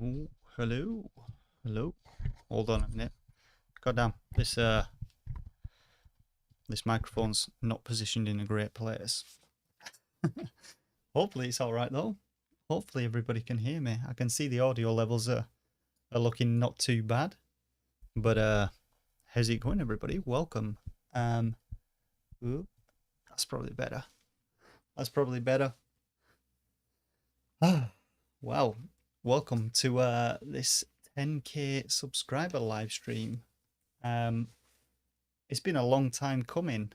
Ooh, hello, hello. Hold on a minute. Goddamn, this microphone's not positioned in a great place. Hopefully it's all right though. Hopefully everybody can hear me. I can see the audio levels are looking not too bad. But how's it going, everybody? Welcome. Ooh, that's probably better. That's probably better. Wow. Welcome to this 10k subscriber live stream. It's been a long time coming.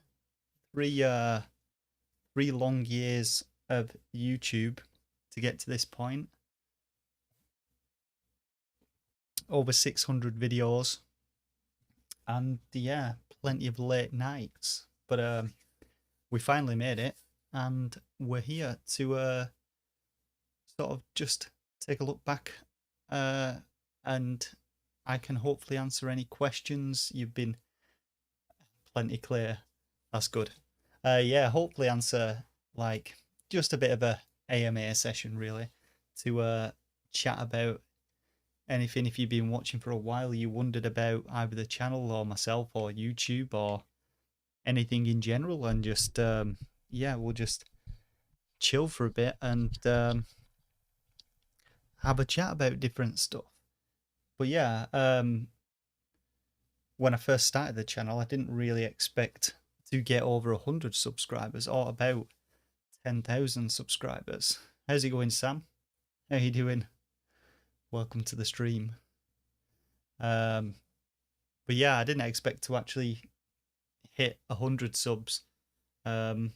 Three long years of YouTube to get to this point. Over 600 videos. And yeah, plenty of late nights. But we finally made it, and we're here to sort of just take a look back, and I can hopefully answer any questions. You've been plenty clear. That's good. Yeah, hopefully answer like just a bit of a AMA session really to chat about anything. If you've been watching for a while, you wondered about either the channel or myself or YouTube or anything in general, and just yeah, we'll just chill for a bit and have a chat about different stuff. But yeah, when I first started the channel, I didn't really expect to get over 100 subscribers or about 10,000 subscribers. How's it going, Sam? How you doing? Welcome to the stream. But yeah, I didn't expect to actually hit 100 subs. So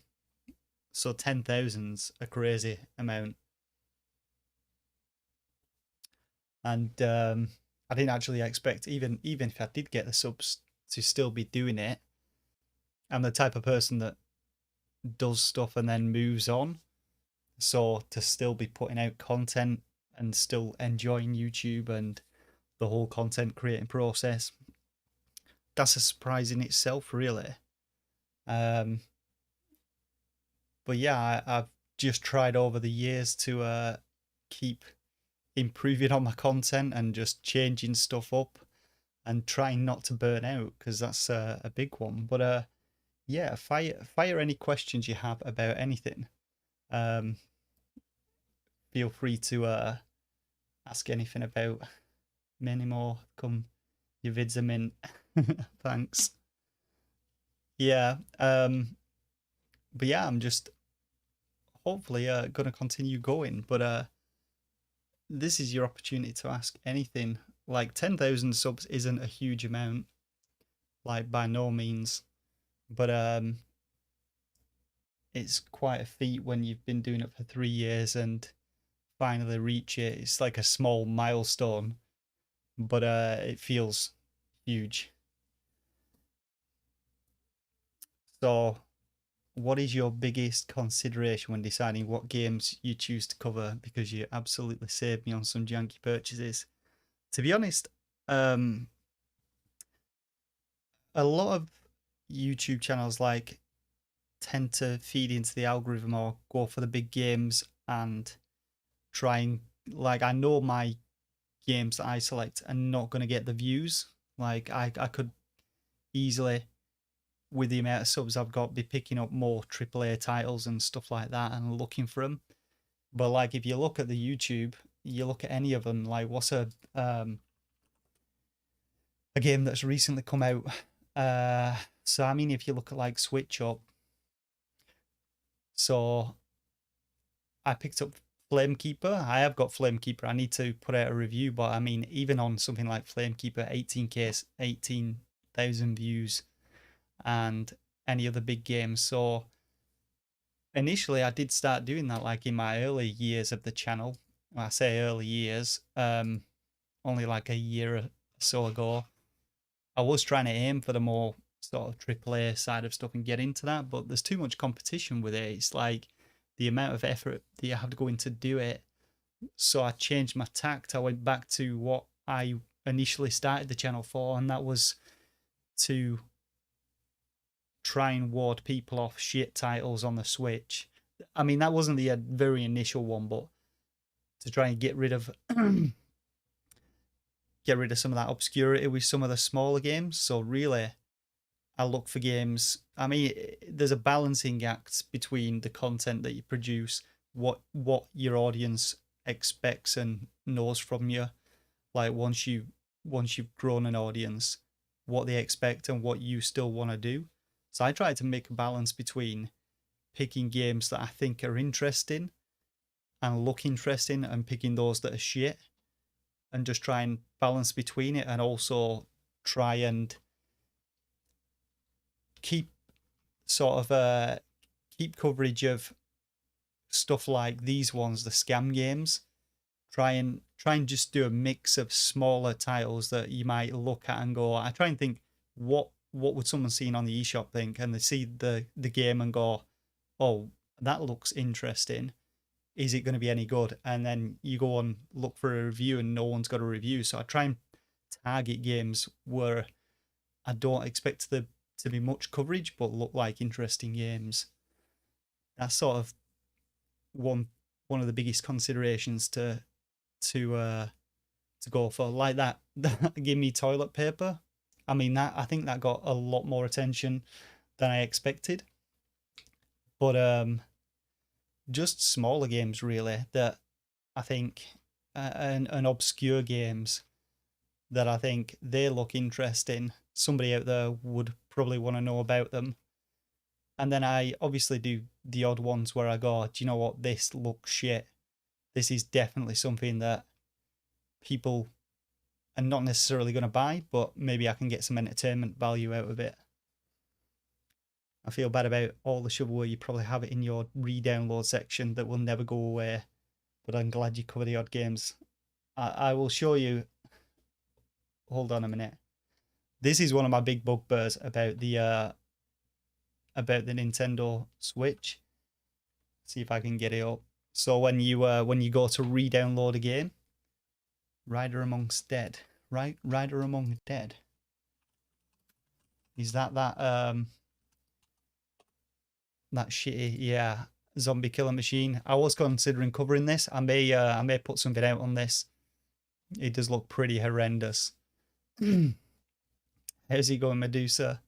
10,000's a crazy amount. And I didn't actually expect, even if I did get the subs, to still be doing it. I'm the type of person that does stuff and then moves on. So to still be putting out content and still enjoying YouTube and the whole content creating process, that's a surprise in itself, really. But yeah, I've just tried over the years to keep improving on my content and just changing stuff up and trying not to burn out, because that's a big one. But yeah, fire any questions you have about anything. Feel free to ask anything about many more. Come, your vids are mint. Thanks. Yeah, but yeah, I'm just hopefully gonna continue going. But this is your opportunity to ask anything. Like 10,000 subs isn't a huge amount, like by no means, but it's quite a feat when you've been doing it for 3 years and finally reach it. It's like a small milestone, but it feels huge. So what is your biggest consideration when deciding what games you choose to cover? Because you absolutely saved me on some janky purchases. To be honest, a lot of YouTube channels like tend to feed into the algorithm or go for the big games and try and, like, I know my games that I select are not going to get the views. Like I could easily, with the amount of subs I've got, be picking up more AAA titles and stuff like that and looking for them. But like if you look at the YouTube, you look at any of them, like what's a game that's recently come out. So I mean, if you look at like Switch Up, so I picked up Flamekeeper. I have got Flamekeeper. I need to put out a review, but I mean, even on something like Flamekeeper, 18k, 18,000 views, and any other big games. So initially I did start doing that like in my early years of the channel. I say early years, only like a year or so ago. I was trying to aim for the more sort of AAA side of stuff and get into that, but there's too much competition with it. It's like the amount of effort that you have to go in to do it. So I changed my tact. I went back to what I initially started the channel for, and that was to try and ward people off shit titles on the Switch. I mean, that wasn't the very initial one, but to try and get rid of get rid of some of that obscurity with some of the smaller games. So really, I look for games. I mean, there's a balancing act between the content that you produce, what your audience expects and knows from you. Like once you've grown an audience, what they expect and what you still want to do. So I try to make a balance between picking games that I think are interesting and look interesting and picking those that are shit, and just try and balance between it, and also try and keep sort of keep coverage of stuff like these ones, the scam games. Try and just do a mix of smaller titles that you might look at and go, I try and think, what would someone seeing on the eShop think? And they see the game and go, oh, that looks interesting. Is it going to be any good? And then you go and look for a review and no one's got a review. So I try and target games where I don't expect there to be much coverage but look like interesting games. That's sort of one of the biggest considerations to go for. Like that Give Me Toilet Paper. I mean, I think that got a lot more attention than I expected. But just smaller games really that I think and obscure games that I think they look interesting. Somebody out there would probably want to know about them. And then I obviously do the odd ones where I go, do you know what, this looks shit. This is definitely something that people are not necessarily going to buy, but maybe I can get some entertainment value out of it. I feel bad about all the shovelware you probably have it in your re-download section that will never go away, but I'm glad you cover the odd games. I will show you. Hold on a minute. This is one of my big bugbears about the Nintendo Switch. See if I can get it up. So when you go to re-download a game, Rider Amongst Dead, right? Rider Among Dead. Is that shitty, yeah, zombie killer machine? I was considering covering this. I may put something out on this. It does look pretty horrendous. How's it going, Medusa?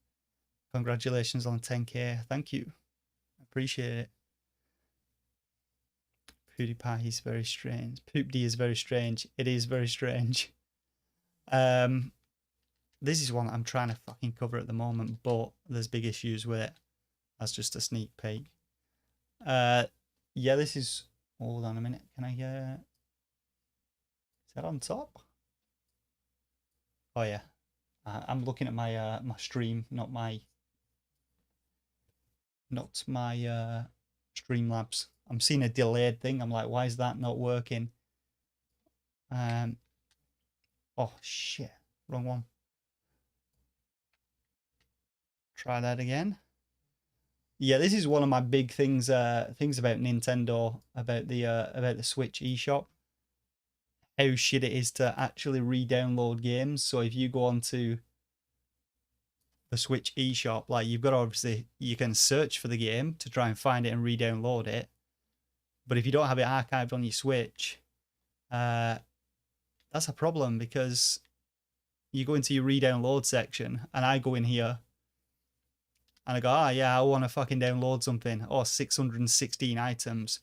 Congratulations on 10k. Thank you. Appreciate it. PewDiePie is very strange. PoopD is very strange. It is very strange. This is one I'm trying to fucking cover at the moment, but there's big issues with it. That's just a sneak peek. Yeah, this is. Hold on a minute. Can I is that on top? Oh yeah. I'm looking at my my stream, not my Streamlabs. I'm seeing a delayed thing. I'm like, why is that not working? Oh shit, wrong one. Try that again. Yeah, this is one of my big things about Nintendo, about the Switch eShop. How shit it is to actually re-download games. So if you go onto the Switch eShop, like you've got to obviously, you can search for the game to try and find it and re-download it. But if you don't have it archived on your Switch, that's a problem, because you go into your re-download section and I go in here and I go, ah, yeah, I want to fucking download something. Oh, 616 items.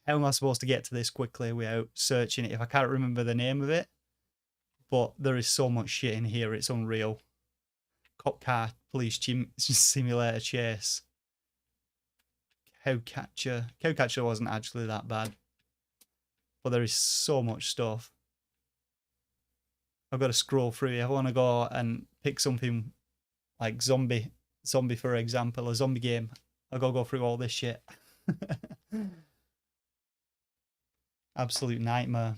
How am I supposed to get to this quickly without searching it if I can't remember the name of it? But there is so much shit in here, it's unreal. Cop car police simulator chase. Cowcatcher wasn't actually that bad. But there is so much stuff. I've got to scroll through. If I want to go and pick something like zombie for example, a zombie game, I've got to go through all this shit. Absolute nightmare.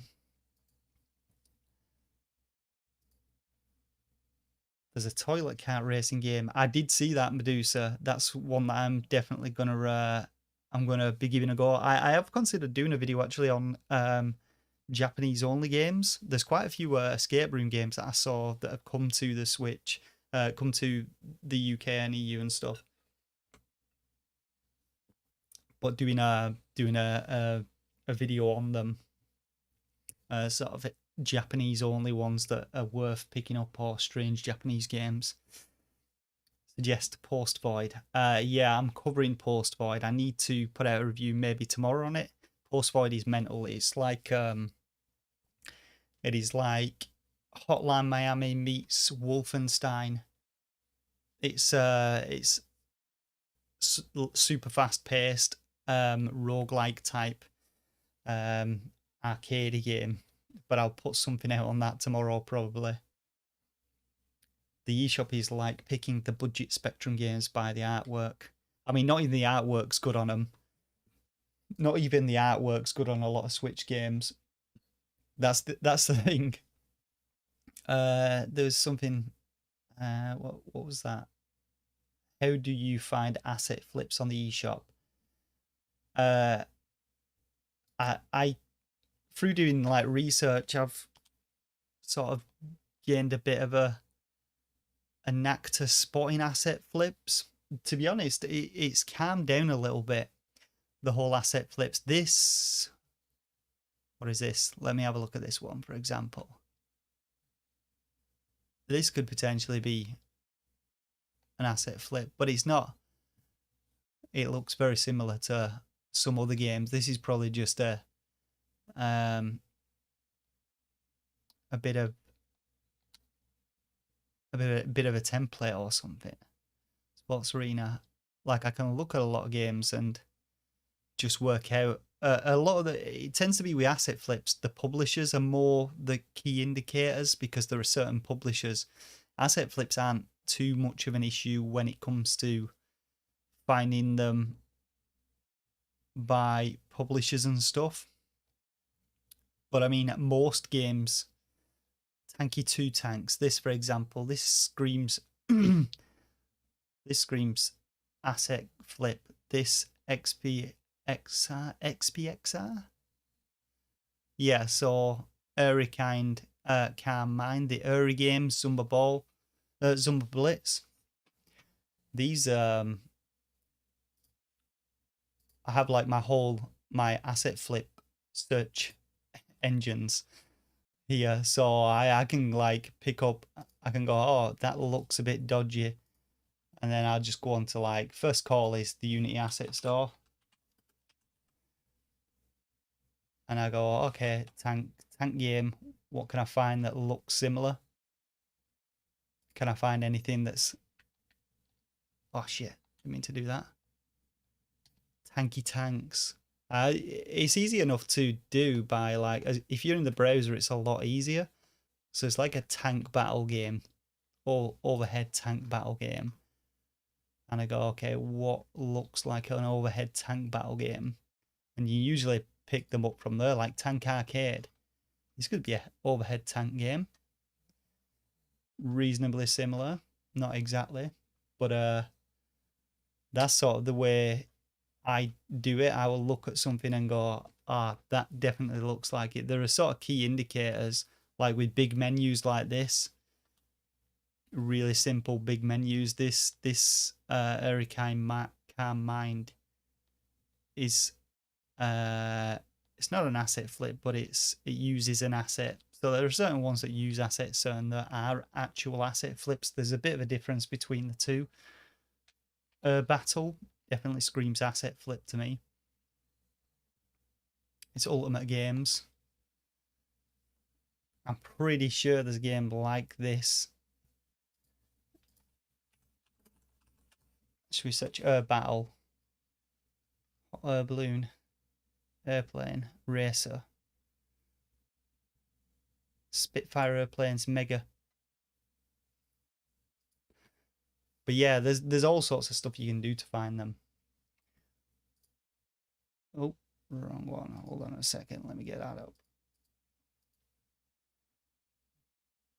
There's a toilet cart racing game. I did see that, Medusa. That's one that I'm definitely gonna be giving a go. I have considered doing a video actually on Japanese only games. There's quite a few escape room games that I saw that have come to the Switch, come to the UK and EU and stuff. But doing a video on them, sort of Japanese only ones that are worth picking up, or strange Japanese games. Suggest Post Void. Yeah, I'm covering Post Void. I need to put out a review maybe tomorrow on it. Post Void is mental. It's like it is like Hotline Miami meets Wolfenstein. It's super fast paced, roguelike type arcade game. But I'll put something out on that tomorrow probably. The eShop is like picking the budget Spectrum games by the artwork. I mean, not even the artwork's good on them. Not even the artwork's good on a lot of Switch games. That's the thing. There was something. What was that? How do you find asset flips on the eShop? I through doing like research, I've sort of gained a bit of a knack to spotting asset flips. To be honest, it's calmed down a little bit, the whole asset flips. This, what is this? Let me have a look at this one, for example. This could potentially be an asset flip, but it's not. It looks very similar to some other games. This is probably just a bit of a template or something. Sports Arena. Like, I can look at a lot of games and just work out a lot of it tends to be with asset flips. The publishers are more the key indicators, because there are certain publishers. Asset flips aren't too much of an issue when it comes to finding them by publishers and stuff. But I mean, most games, Tanky 2 Tanks, this for example, this screams this screams asset flip. This XPXR? Yeah, so Hurricane, Carmine, the Uri games, Zumba Blitz. These I have like my asset flip search engines here, so I can like pick up, I can go, oh, that looks a bit dodgy, and then I'll just go on to like, first call is the Unity asset store, and I go, okay, tank game, what can I find that looks similar? Can I find anything that's, oh shit, didn't mean to do that. Tanky Tanks. It's easy enough to do by like, if you're in the browser, it's a lot easier. So it's like a tank battle game, or overhead tank battle game. And I go, okay, what looks like an overhead tank battle game? And you usually pick them up from there, like Tank Arcade. This could be an overhead tank game. Reasonably similar, not exactly, but that's sort of the way I do it. I will look at something and go, that definitely looks like it. There are sort of key indicators, like with big menus like this, really simple big menus. This Hurricane Mind is it's not an asset flip, but it uses an asset. So there are certain ones that use assets, certain that are actual asset flips. There's a bit of a difference between the two. Battle definitely screams asset flip to me. It's Ultimate Games. I'm pretty sure there's a game like this. Should we search Battle? Balloon. Airplane. Racer. Spitfire airplanes, Mega. But yeah, there's all sorts of stuff you can do to find them. Oh, wrong one. Hold on a second. Let me get that up.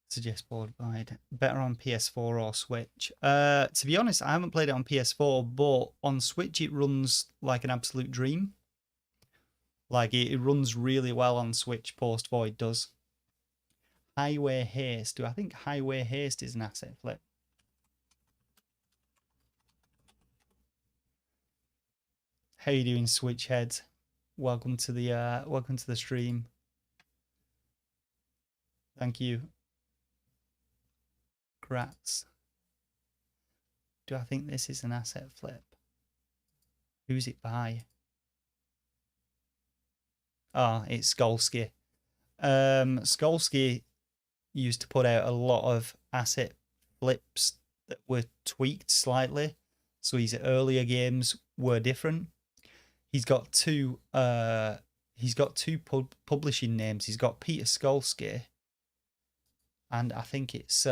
Suggest board guide. Better on PS4 or Switch. To be honest, I haven't played it on PS4, but on Switch it runs like an absolute dream. Like it runs really well on Switch. Post Void does. Highway Haste. I think Highway Haste is an asset flip. How you doing, Switch heads? Welcome to the stream. Thank you. Grats. Do I think this is an asset flip? Who's it by? Oh, it's Skolsky. Skolsky used to put out a lot of asset flips that were tweaked slightly, so his earlier games were different. He's got two publishing names. He's got Peter Skolsky, and I think it's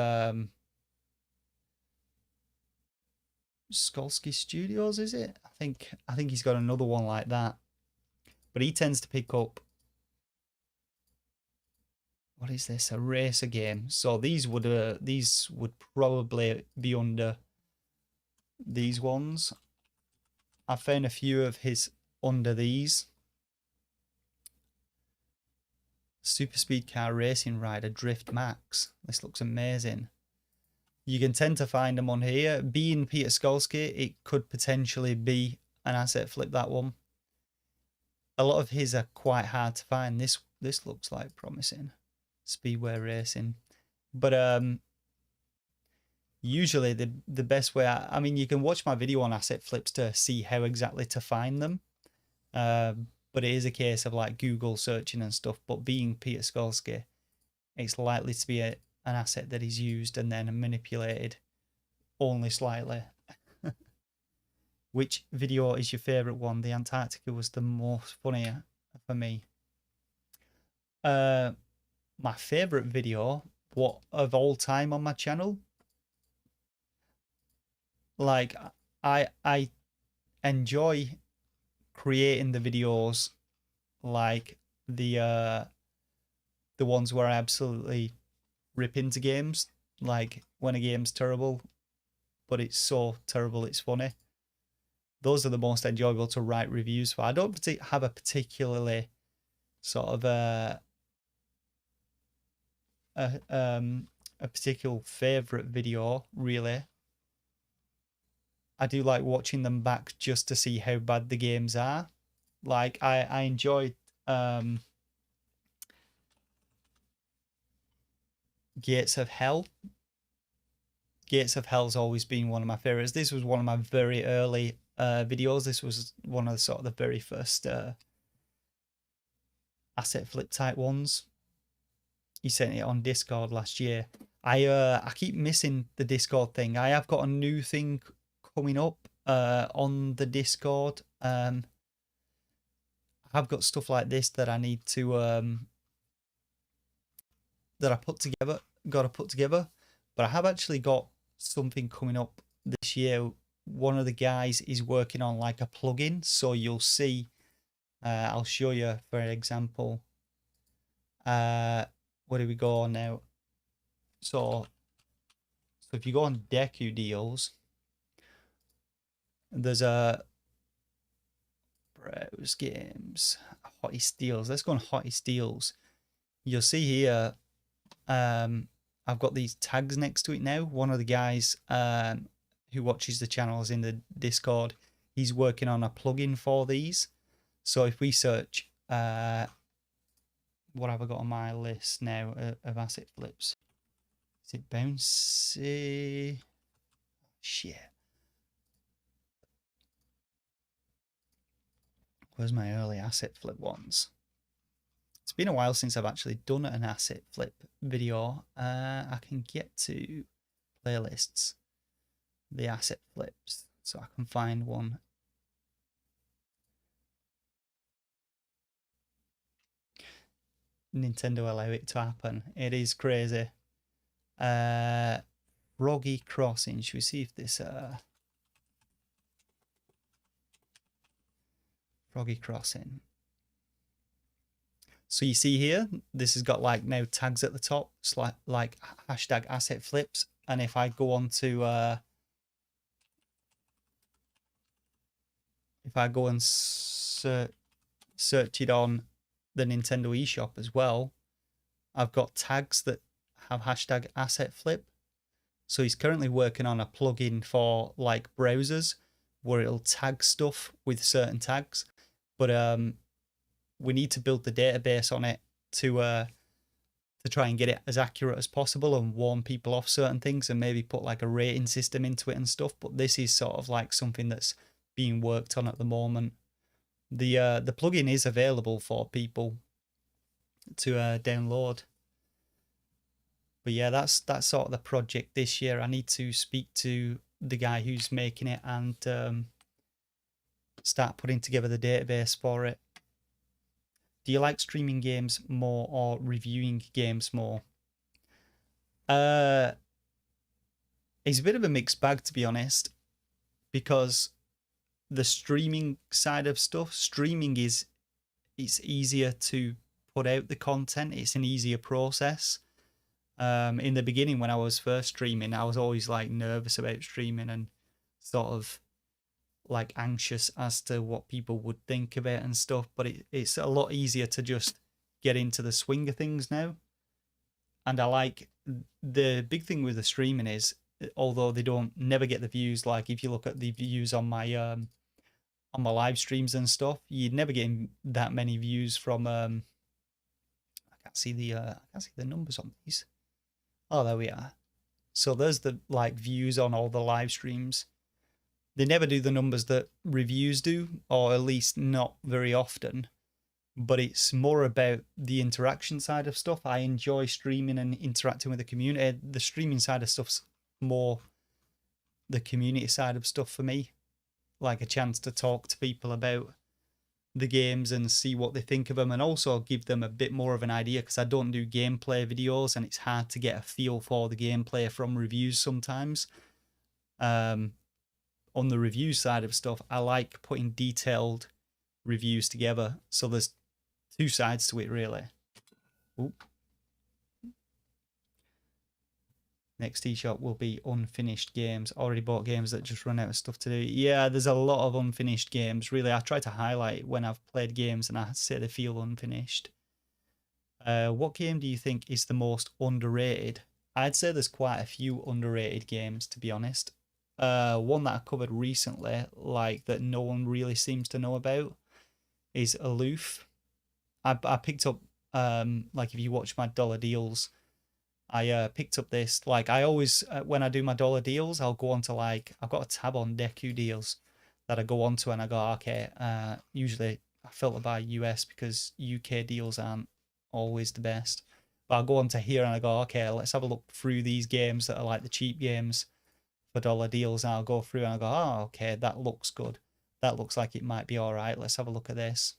Skolsky Studios, is it? I think he's got another one like that. But he tends to pick up, what is this? A racer game. So these would probably be under these ones. I found a few of his under these. Super Speed Car Racing Rider Drift Max. This looks amazing. You can tend to find them on here. Being Peter Skolsky, it could potentially be an asset flip, that one. A lot of his are quite hard to find. This looks like promising. Speedway Racing. But usually the best way, I mean, you can watch my video on asset flips to see how exactly to find them. But it is a case of like Google searching and stuff. But being Peter Skolsky, it's likely to be an asset that is used and then manipulated only slightly. Which video is your favourite one? The Antarctica was the most funny for me. My favourite video, what of all time on my channel? Like, I enjoy creating the videos, like the ones where I absolutely rip into games, like when a game's terrible, but it's so terrible it's funny. Those are the most enjoyable to write reviews for. I don't have a particularly sort of a particular favorite video, really. I do like watching them back just to see how bad the games are. Like I enjoyed Gates of Hell. Gates of Hell's always been one of my favorites. This was one of my very early videos. This was one of the sort of the very first asset flip type ones. He sent it on Discord last year. I keep missing the Discord thing. I have got a new thing coming up on the Discord. I've got stuff like this that I need to that I gotta put together. But I have actually got something coming up this year. One of the guys is working on like a plugin, so you'll see. I'll show you, for example. Where do we go on now? So if you go on Deku Deals, there's a browse games, hottest deals. Let's go on hottest deals. You'll see here, I've got these tags next to it now. One of the guys who watches the channel is in the Discord. He's working on a plugin for these. So if we search, what have I got on my list now of asset flips? Is it bouncy? Shit. Where's my early asset flip ones? It's been a while since I've actually done an asset flip video. I can get to playlists, the asset flips, so I can find one. Nintendo allow it to happen. It is crazy. Froggy Crossing. Should we see if this Froggy Crossing. So you see here, this has got like now tags at the top. It's like hashtag asset flips. And if I go on to if I go and search it on the Nintendo eShop as well, I've got tags that have hashtag asset flip. So he's currently working on a plugin for like browsers where it'll tag stuff with certain tags. But we need to build the database on it to to try and get it as accurate as possible and warn people off certain things and maybe put like a rating system into it and stuff. But this is sort of like something that's being worked on at the moment. The plugin is available for people to download. But yeah, that's sort of the project this year. I need to speak to the guy who's making it and start putting together the database for it. Do you like streaming games more or reviewing games more? It's a bit of a mixed bag, to be honest, because the streaming side of stuff, it's easier to put out the content. It's an easier process. In the beginning, when I was first streaming, I was always like nervous about streaming and sort of like anxious as to what people would think of it and stuff. But it's a lot easier to just get into the swing of things now. And I like the big thing with the streaming is, although they don't never get the views, like if you look at the views on my live streams and stuff, you'd never get that many views from I can't see the numbers on these. Oh, there we are. So there's the like views on all the live streams. They never do the numbers that reviews do, or at least not very often. But it's more about the interaction side of stuff. I enjoy streaming and interacting with the community. The streaming side of stuff's more the community side of stuff for me. Like a chance to talk to people about the games and see what they think of them, and also give them a bit more of an idea, because I don't do gameplay videos and it's hard to get a feel for the gameplay from reviews sometimes. On the review side of stuff, I like putting detailed reviews together. So there's two sides to it, really. Oop. Next eShop will be unfinished games. Already bought games that just run out of stuff to do. Yeah, there's a lot of unfinished games. Really, I try to highlight when I've played games and I say they feel unfinished. What game do you think is the most underrated? I'd say there's quite a few underrated games, to be honest. One that I covered recently, like that no one really seems to know about, is Aloof. I picked up, like if you watch my dollar deals, I picked up this, like I always, when I do my dollar deals, I'll go on to like, I've got a tab on Deku deals that I go on to and I go, okay, usually I filter by US because UK deals aren't always the best. But I'll go on to here and I go, okay, let's have a look through these games that are like the cheap games for dollar deals. And I'll go through and I'll go, oh, okay, that looks good. That looks like it might be all right. Let's have a look at this.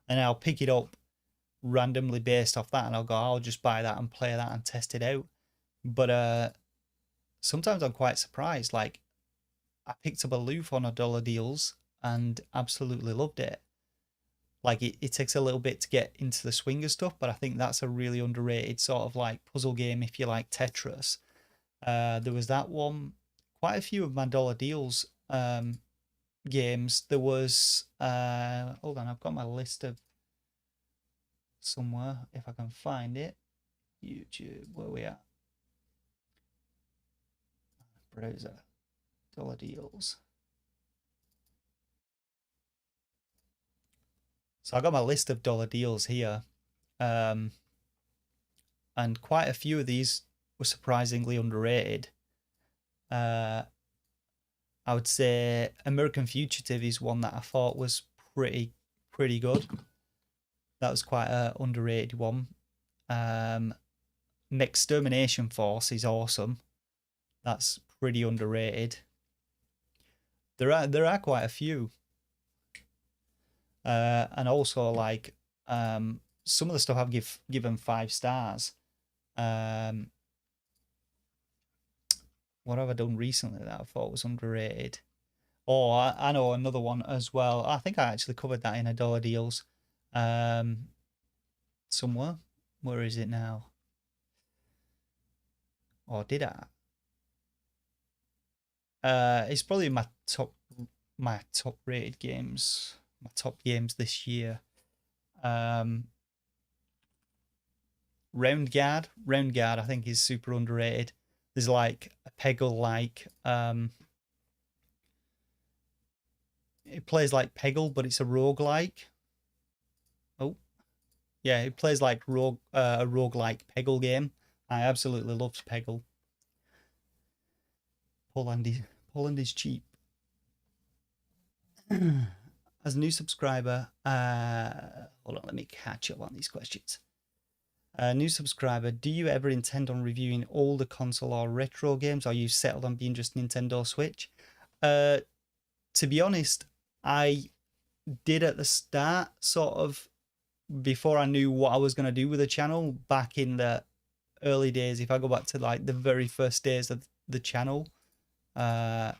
And I'll pick it up randomly based off that and I'll go, I'll just buy that and play that and test it out. But sometimes I'm quite surprised. Like I picked up Aloof on a dollar deals and absolutely loved it. Like it takes a little bit to get into the swing of stuff, but I think that's a really underrated sort of like puzzle game if you like Tetris. There was that one. Quite a few of my dollar deals games. There was hold on, I've got my list of somewhere if I can find it. YouTube, where we at? Browser, dollar deals. So I got my list of dollar deals here, and quite a few of these were surprisingly underrated. I would say American Fugitive is one that I thought was pretty good. That was quite an underrated one. Extermination Force is awesome. That's pretty underrated. There are quite a few. And also like some of the stuff I've given 5 stars. What have I done recently that I thought was underrated? Oh, I know another one as well. I think I actually covered that in a dollar deals. Somewhere. Where is it now? Or did I? It's probably my top rated games. My top games this year. Round Guard I think is super underrated. There's like a Peggle like it plays like Peggle, but it's a roguelike. Oh, Yeah, he plays like a roguelike Peggle game. I absolutely loved Peggle. Poland is cheap. As a new subscriber, hold on, let me catch up on these questions. New subscriber, do you ever intend on reviewing older console or retro games? Are you settled on being just Nintendo Switch? To be honest, I did at the start, sort of before I knew what I was going to do with the channel back in the early days. If I go back to like the very first days of the channel, I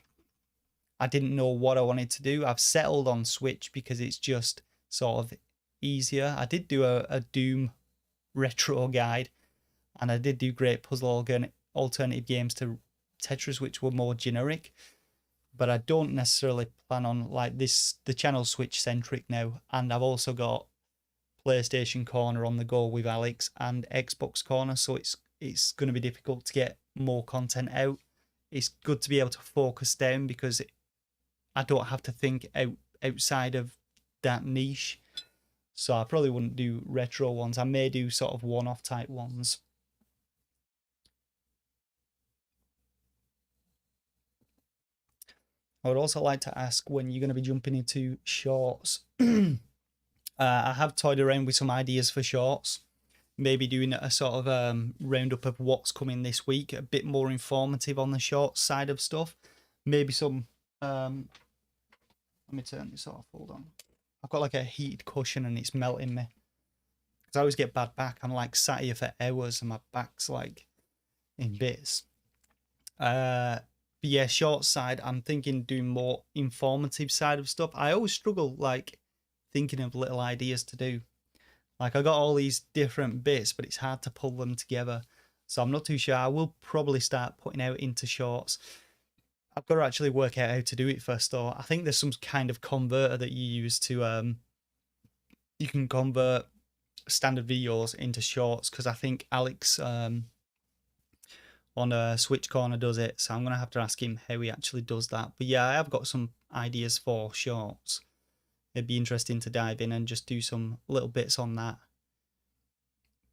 didn't know what I wanted to do. I've settled on Switch because it's just sort of easier. I did do a Doom retro guide, and I did do great puzzle alternative games to Tetris, which were more generic. But I don't necessarily plan on like this. The channel's Switch centric now, and I've also got PlayStation Corner on the go with Alex and Xbox Corner, so it's going to be difficult to get more content out. It's good to be able to focus down because I don't have to think outside of that niche. So I probably wouldn't do retro ones. I may do sort of one-off type ones. I would also like to ask when you're going to be jumping into shorts. I have toyed around with some ideas for shorts. Maybe doing a sort of roundup of what's coming this week, a bit more informative on the short side of stuff. Maybe some. Let me turn this off. Hold on. I've got like a heated cushion and it's melting me. Because I always get bad back. I'm like sat here for hours and my back's like in bits. But yeah, short side, I'm thinking doing more informative side of stuff. I always struggle like thinking of little ideas to do. Like I got all these different bits, but it's hard to pull them together. So I'm not too sure. I will probably start putting out into shorts. I've got to actually work out how to do it first though. I think there's some kind of converter that you use to you can convert standard videos into shorts, because I think Alex on a Switch Corner does it. So I'm going to have to ask him how he actually does that. But yeah, I have got some ideas for shorts. It'd be interesting to dive in and just do some little bits on that.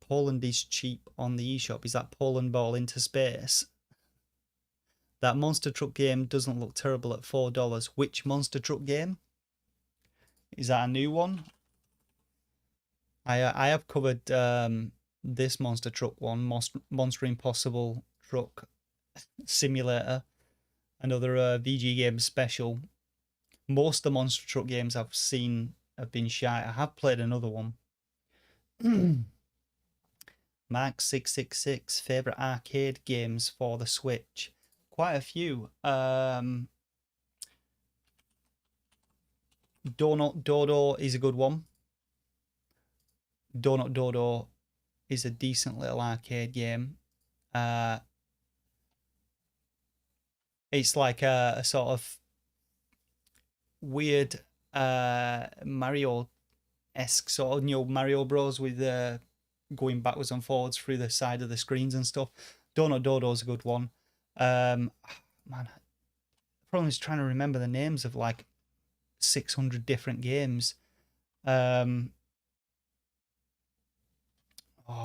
Poland is cheap on the eShop. Is that Poland Ball into Space? That monster truck game doesn't look terrible at $4. Which monster truck game? Is that a new one? I have covered this monster truck one, Monster Impossible Truck Simulator, another VG game special. Most of the monster truck games I've seen have been shite. I have played another one. Mark666, favourite arcade games for the Switch. Quite a few. Donut Dodo is a good one. Donut Dodo is a decent little arcade game. It's like a sort of weird Mario-esque sort of, Mario Bros with going backwards and forwards through the side of the screens and stuff. Donut Dodo's a good one. Man, the problem is trying to remember the names of like 600 different games. Oh,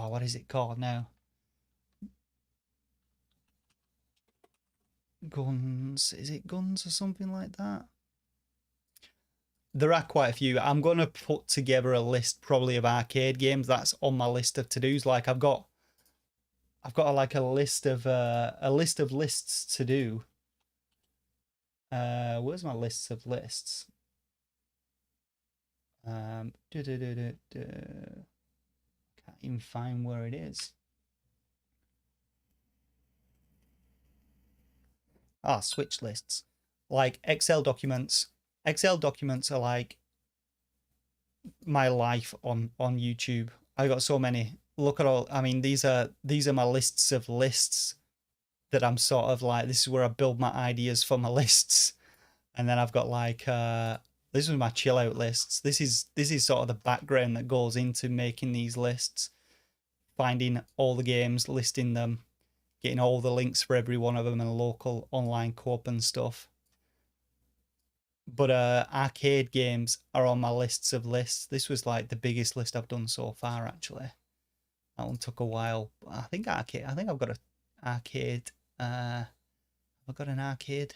what is it called now? Guns. Is it Guns or something like that? There are quite a few. I'm going to put together a list probably of arcade games. That's on my list of to-dos. Like I've got like a list of lists to do. Where's my lists of lists? Can't even find where it is. Switch lists. Like Excel documents. Excel documents are like my life on YouTube. I got so many. Look at all. I mean, these are my lists of lists that I'm sort of like, this is where I build my ideas for my lists. And then I've got like this is my chill out lists. This is sort of the background that goes into making these lists. Finding all the games, listing them, getting all the links for every one of them, and local online co-op and stuff. But arcade games are on my lists of lists. This was like the biggest list I've done so far, actually. That one took a while. I think arcade. I think I've got an arcade. I've got an arcade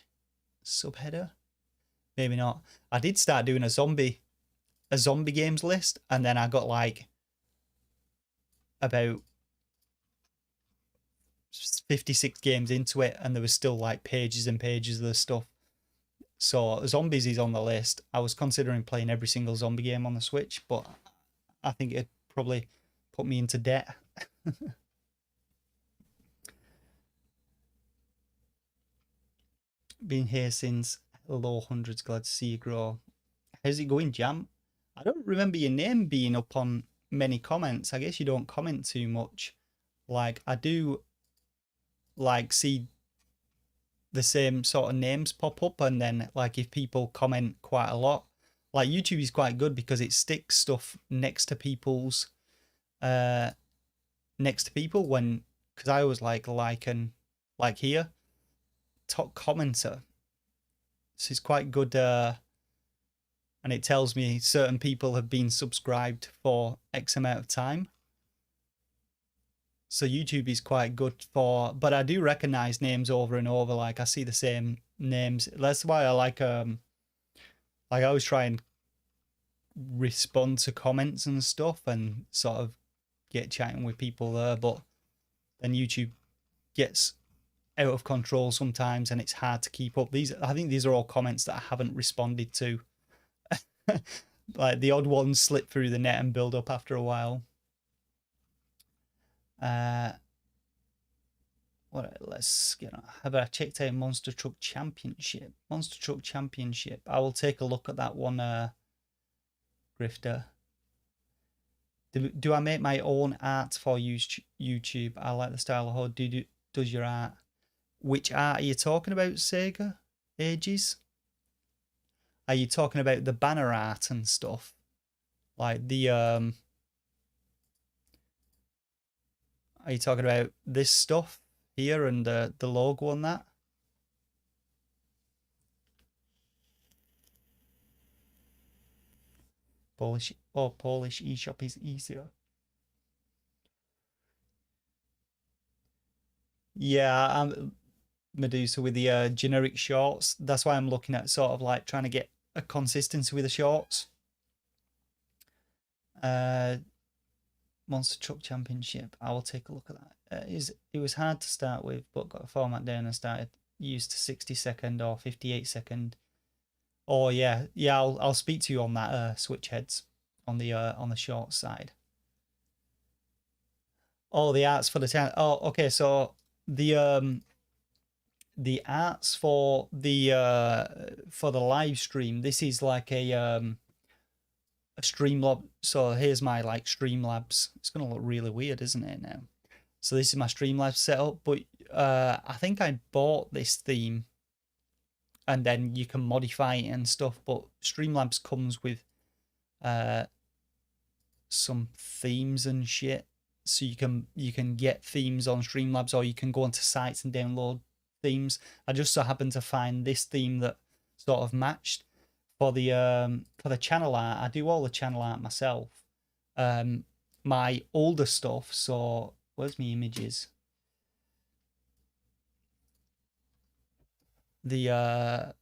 subheader. Maybe not. I did start doing a zombie games list, and then I got like about 56 games into it, and there was still like pages and pages of the stuff. So zombies is on the list. I was considering playing every single zombie game on the Switch, but I think it'd probably put me into debt. Been here since low hundreds. Glad to see you grow. How's it going, Jam? I don't remember your name being up on many comments. I guess you don't comment too much. Like, I do like see the same sort of names pop up, and then like if people comment quite a lot, like YouTube is quite good because it sticks stuff next to people's when, because I always like and like here top commenter, so it's quite good, and it tells me certain people have been subscribed for X amount of time. So YouTube is quite good for, but I do recognize names over and over. Like I see the same names. That's why I like I always try and respond to comments and stuff and sort of get chatting with people there. But then YouTube gets out of control sometimes, and it's hard to keep up. I think these are all comments that I haven't responded to. Like the odd ones slip through the net and build up after a while. Let's get on. Have I checked out Monster Truck Championship? I will take a look at that one, Grifter. Do I make my own art for YouTube? I like the style of how does your art. Which art are you talking about, Sega? Ages? Are you talking about the banner art and stuff? Like the are you talking about this stuff here and the logo on that? Polish eShop is easier. Yeah, I'm Medusa with the generic shorts. That's why I'm looking at sort of like trying to get a consistency with the shorts. Monster Truck Championship. I will take a look at that. It was hard to start with, but got a format down and started used to 60-second or 58-second. Oh yeah, I'll speak to you on that, Switch Heads, on the short side. Oh, the arts for the town. Oh, okay. So the arts for the live stream. This is like a Streamlab. So here's my like Streamlabs. It's gonna look really weird, isn't it now? So this is my Streamlabs setup, but I think I bought this theme, and then you can modify it and stuff. But Streamlabs comes with some themes and shit, so you can get themes on Streamlabs, or you can go onto sites and download themes. I just so happened to find this theme that sort of matched. For the channel art, I do all the channel art myself. My older stuff, so where's my images? The look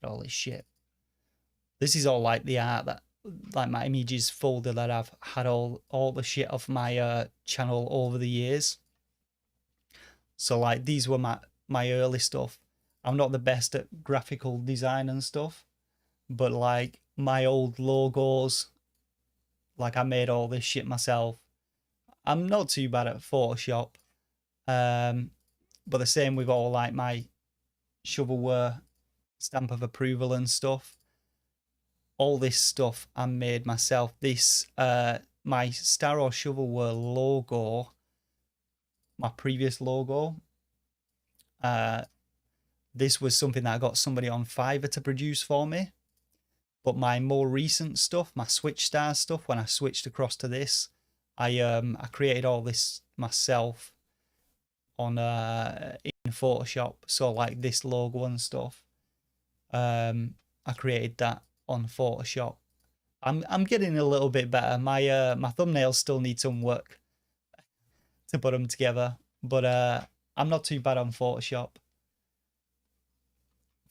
at all this shit. This is all like the art that, like my images folder that I've had all the shit off my channel over the years. So like these were my early stuff. I'm not the best at graphical design and stuff, but like my old logos, like I made all this shit myself. I'm not too bad at Photoshop, but the same with all like my Shovelware stamp of approval and stuff. All this stuff I made myself. This my Star or Shovelware logo, my previous logo, this was something that I got somebody on Fiverr to produce for me. But my more recent stuff, my SwitchStars stuff, when I switched across to this, I created all this myself on in Photoshop. So like this logo and stuff. I created that on Photoshop. I'm getting a little bit better. My thumbnails still need some work to put them together, but I'm not too bad on Photoshop.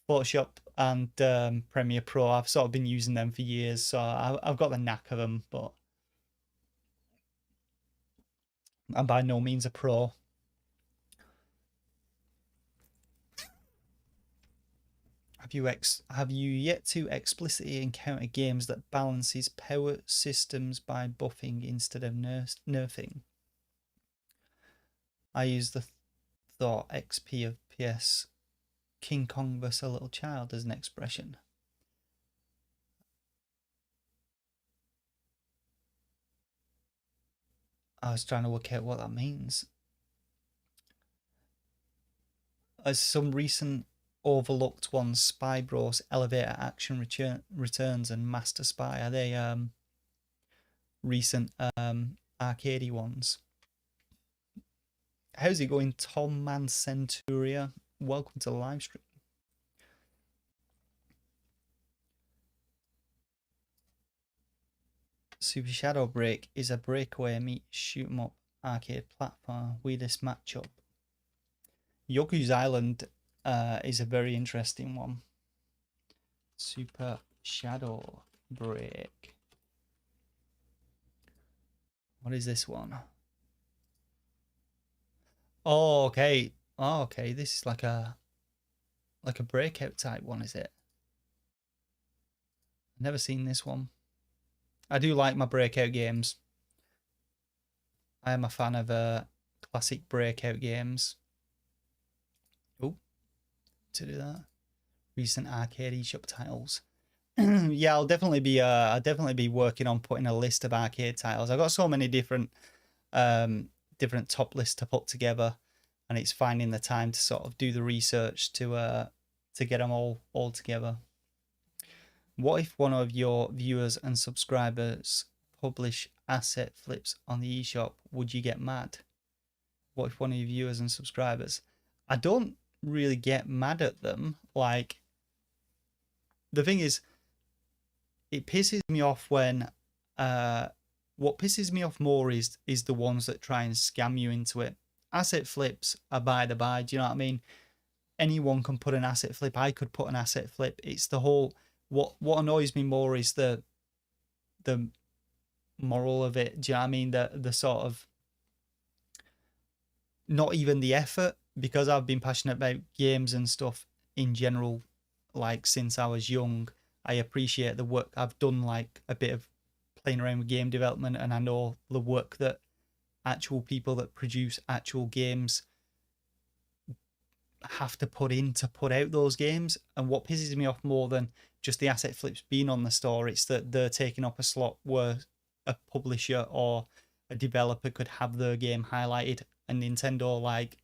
Photoshop and Premiere Pro, I've sort of been using them for years, so I've got the knack of them, but I'm by no means a pro. Have you yet to explicitly encounter games that balances power systems by buffing instead of nerfing? I use the thought XP of PS King Kong vs. a little child as an expression. I was trying to work out what that means. As some recent overlooked ones, Spy Bros, Elevator Action Returns, and Master Spy, are they recent arcadey ones? How's it going, Tom Man Centuria? Welcome to the live stream. Super Shadow Break is a breakaway meet shoot 'em up arcade platform. Weirdest matchup. Yoku's Island is a very interesting one. Super Shadow Break. What is this one? Oh, okay. Oh, okay. This is like a breakout type one, is it? I've never seen this one. I do like my breakout games. I am a fan of classic breakout games. Oh, to do that. Recent arcade eShop titles. Yeah, I'll definitely be working on putting a list of arcade titles. I've got so many different top lists to put together, and it's finding the time to sort of do the research to get them all together. What if one of your viewers and subscribers publish asset flips on the eShop? Would you get mad? What if one of your viewers and subscribers? I don't really get mad at them. Like, the thing is, it pisses me off when what pisses me off more is the ones that try and scam you into it. Asset flips are by the by, do you know what I mean? Anyone can put an asset flip. I could put an asset flip. It's the whole what annoys me more is the moral of it. Do you know what I mean? The sort of, not even the effort, because I've been passionate about games and stuff in general, like since I was young. I appreciate the work I've done, like a bit of playing around with game development, and I know the work that actual people that produce actual games have to put in to put out those games. And what pisses me off more than just the asset flips being on the store, it's that they're taking up a slot where a publisher or a developer could have their game highlighted, and Nintendo like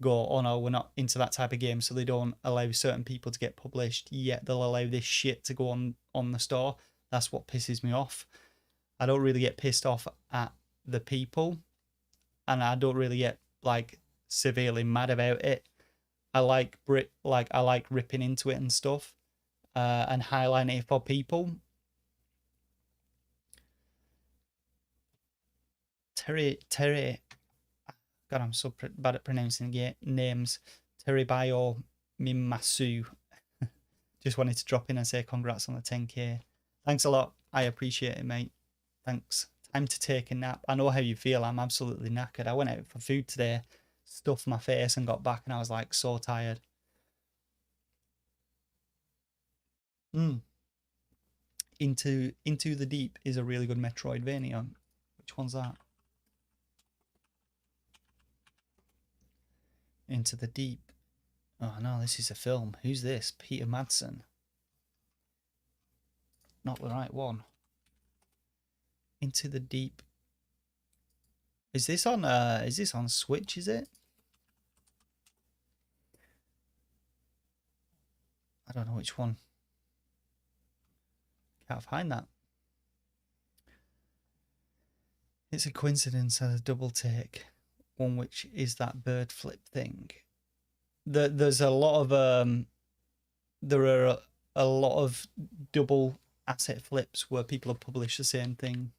go, oh no, we're not into that type of game, so they don't allow certain people to get published, yet they'll allow this shit to go on the store. That's what pisses me off. I don't really get pissed off at the people, and I don't really get like severely mad about it. I like ripping into it and stuff, and highlighting it for people. Terry, God, I'm so bad at pronouncing names. Teribayo Mimasu. Just wanted to drop in and say congrats on the 10k. Thanks a lot. I appreciate it, mate. Thanks. Time to take a nap. I know how you feel. I'm absolutely knackered. I went out for food today, stuffed my face, and got back, and I was like so tired. Into the Deep is a really good Metroidvania. Which one's that? Into the Deep. Oh no, this is a film. Who's this? Peter Madsen. Not the right one. Into the Deep. Is this on Switch, is it? I don't know which one. Can't find that. It's a coincidence as a double take. One which is that bird flip thing. There's a lot of there are a lot of double asset flips where people have published the same thing.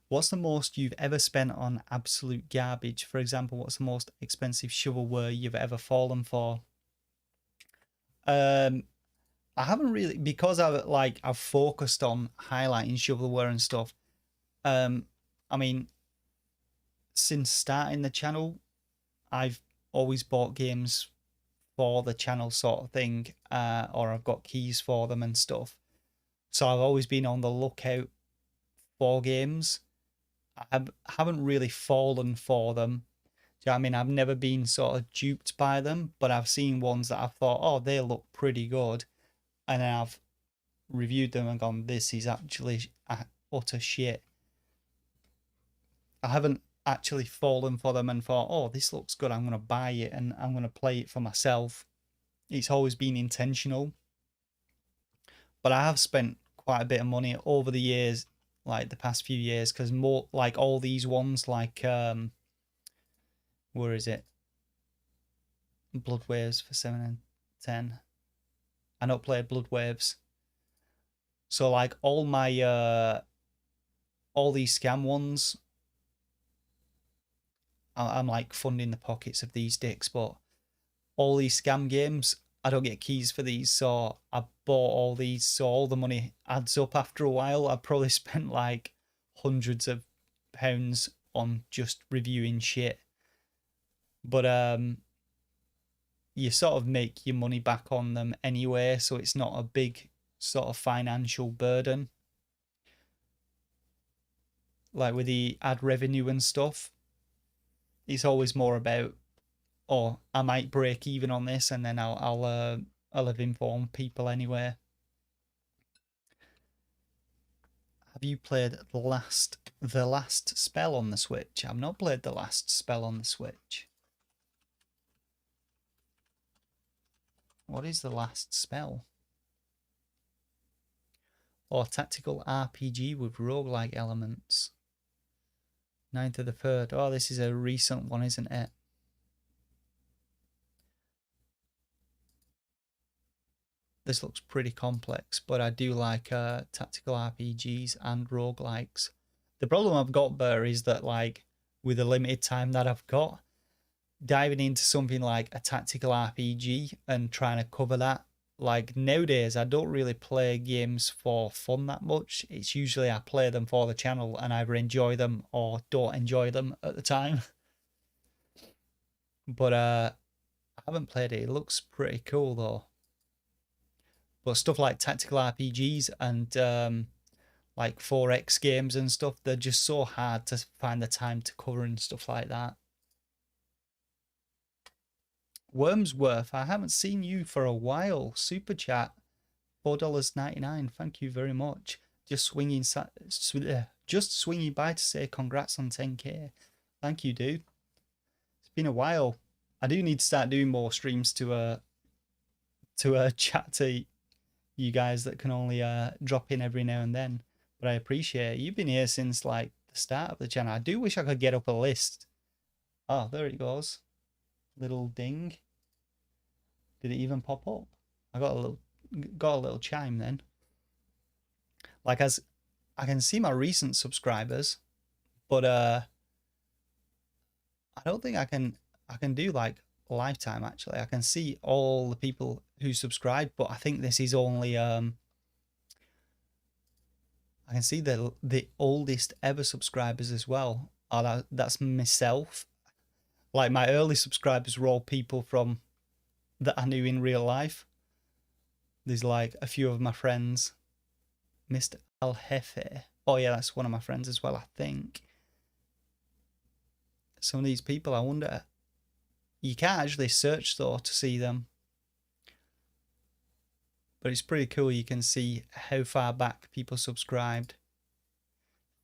What's the most you've ever spent on absolute garbage? For example, what's the most expensive shovelware you've ever fallen for? I haven't really, because I've focused on highlighting shovelware and stuff. I mean, since starting the channel, I've always bought games for the channel sort of thing, or I've got keys for them and stuff. So I've always been on the lookout for games. I haven't really fallen for them. Do you know what I mean? I've never been sort of duped by them, but I've seen ones that I've thought, oh, they look pretty good. And then I've reviewed them and gone, this is actually utter shit. I haven't actually fallen for them and thought, oh, this looks good, I'm going to buy it and I'm going to play it for myself. It's always been intentional. But I have spent quite a bit of money over the years, like the past few years, because more like all these ones, like where is it? Blood Waves for 7 and 10. I not played Blood Waves. So like all my all these scam ones, I'm like funding the pockets of these dicks, but all these scam games, I don't get keys for these, so I bought all these, so all the money adds up after a while. I probably spent like hundreds of pounds on just reviewing shit. But you sort of make your money back on them anyway, so it's not a big sort of financial burden. Like with the ad revenue and stuff, it's always more about, oh, I might break even on this, and then I'll have informed people anyway. Have you played the last spell on the Switch? I've not played the last spell on the Switch. What is the last spell? Or tactical RPG with roguelike elements. 9th of the 3rd. Oh, this is a recent one, isn't it? This looks pretty complex, but I do like tactical RPGs and roguelikes. The problem I've got there is that, like, with the limited time that I've got, diving into something like a tactical RPG and trying to cover that, like nowadays I don't really play games for fun that much. It's usually I play them for the channel and either enjoy them or don't enjoy them at the time. But I haven't played it. It looks pretty cool though. But stuff like tactical RPGs and like 4X games and stuff, they're just so hard to find the time to cover and stuff like that. Wormsworth, I haven't seen you for a while. Super chat, $4.99. Thank you very much. Just swinging by to say congrats on 10k. Thank you, dude. It's been a while. I do need to start doing more streams to chat to you guys that can only drop in every now and then. But I appreciate it. You've been here since like the start of the channel. I do wish I could get up a list. Oh, there it goes. Little ding. Did it even pop up? I got a little chime then. Like, as I can see my recent subscribers, but I don't think I can do like lifetime. Actually, I can see all the people who subscribed, but I think this is only I can see the oldest ever subscribers as well. Oh, that's myself. Like, my early subscribers were all people from that I knew in real life. There's like a few of my friends. Mr. Al Jefe. Oh yeah, that's one of my friends as well, I think. Some of these people, I wonder, you can't actually search though to see them. But it's pretty cool. You can see how far back people subscribed.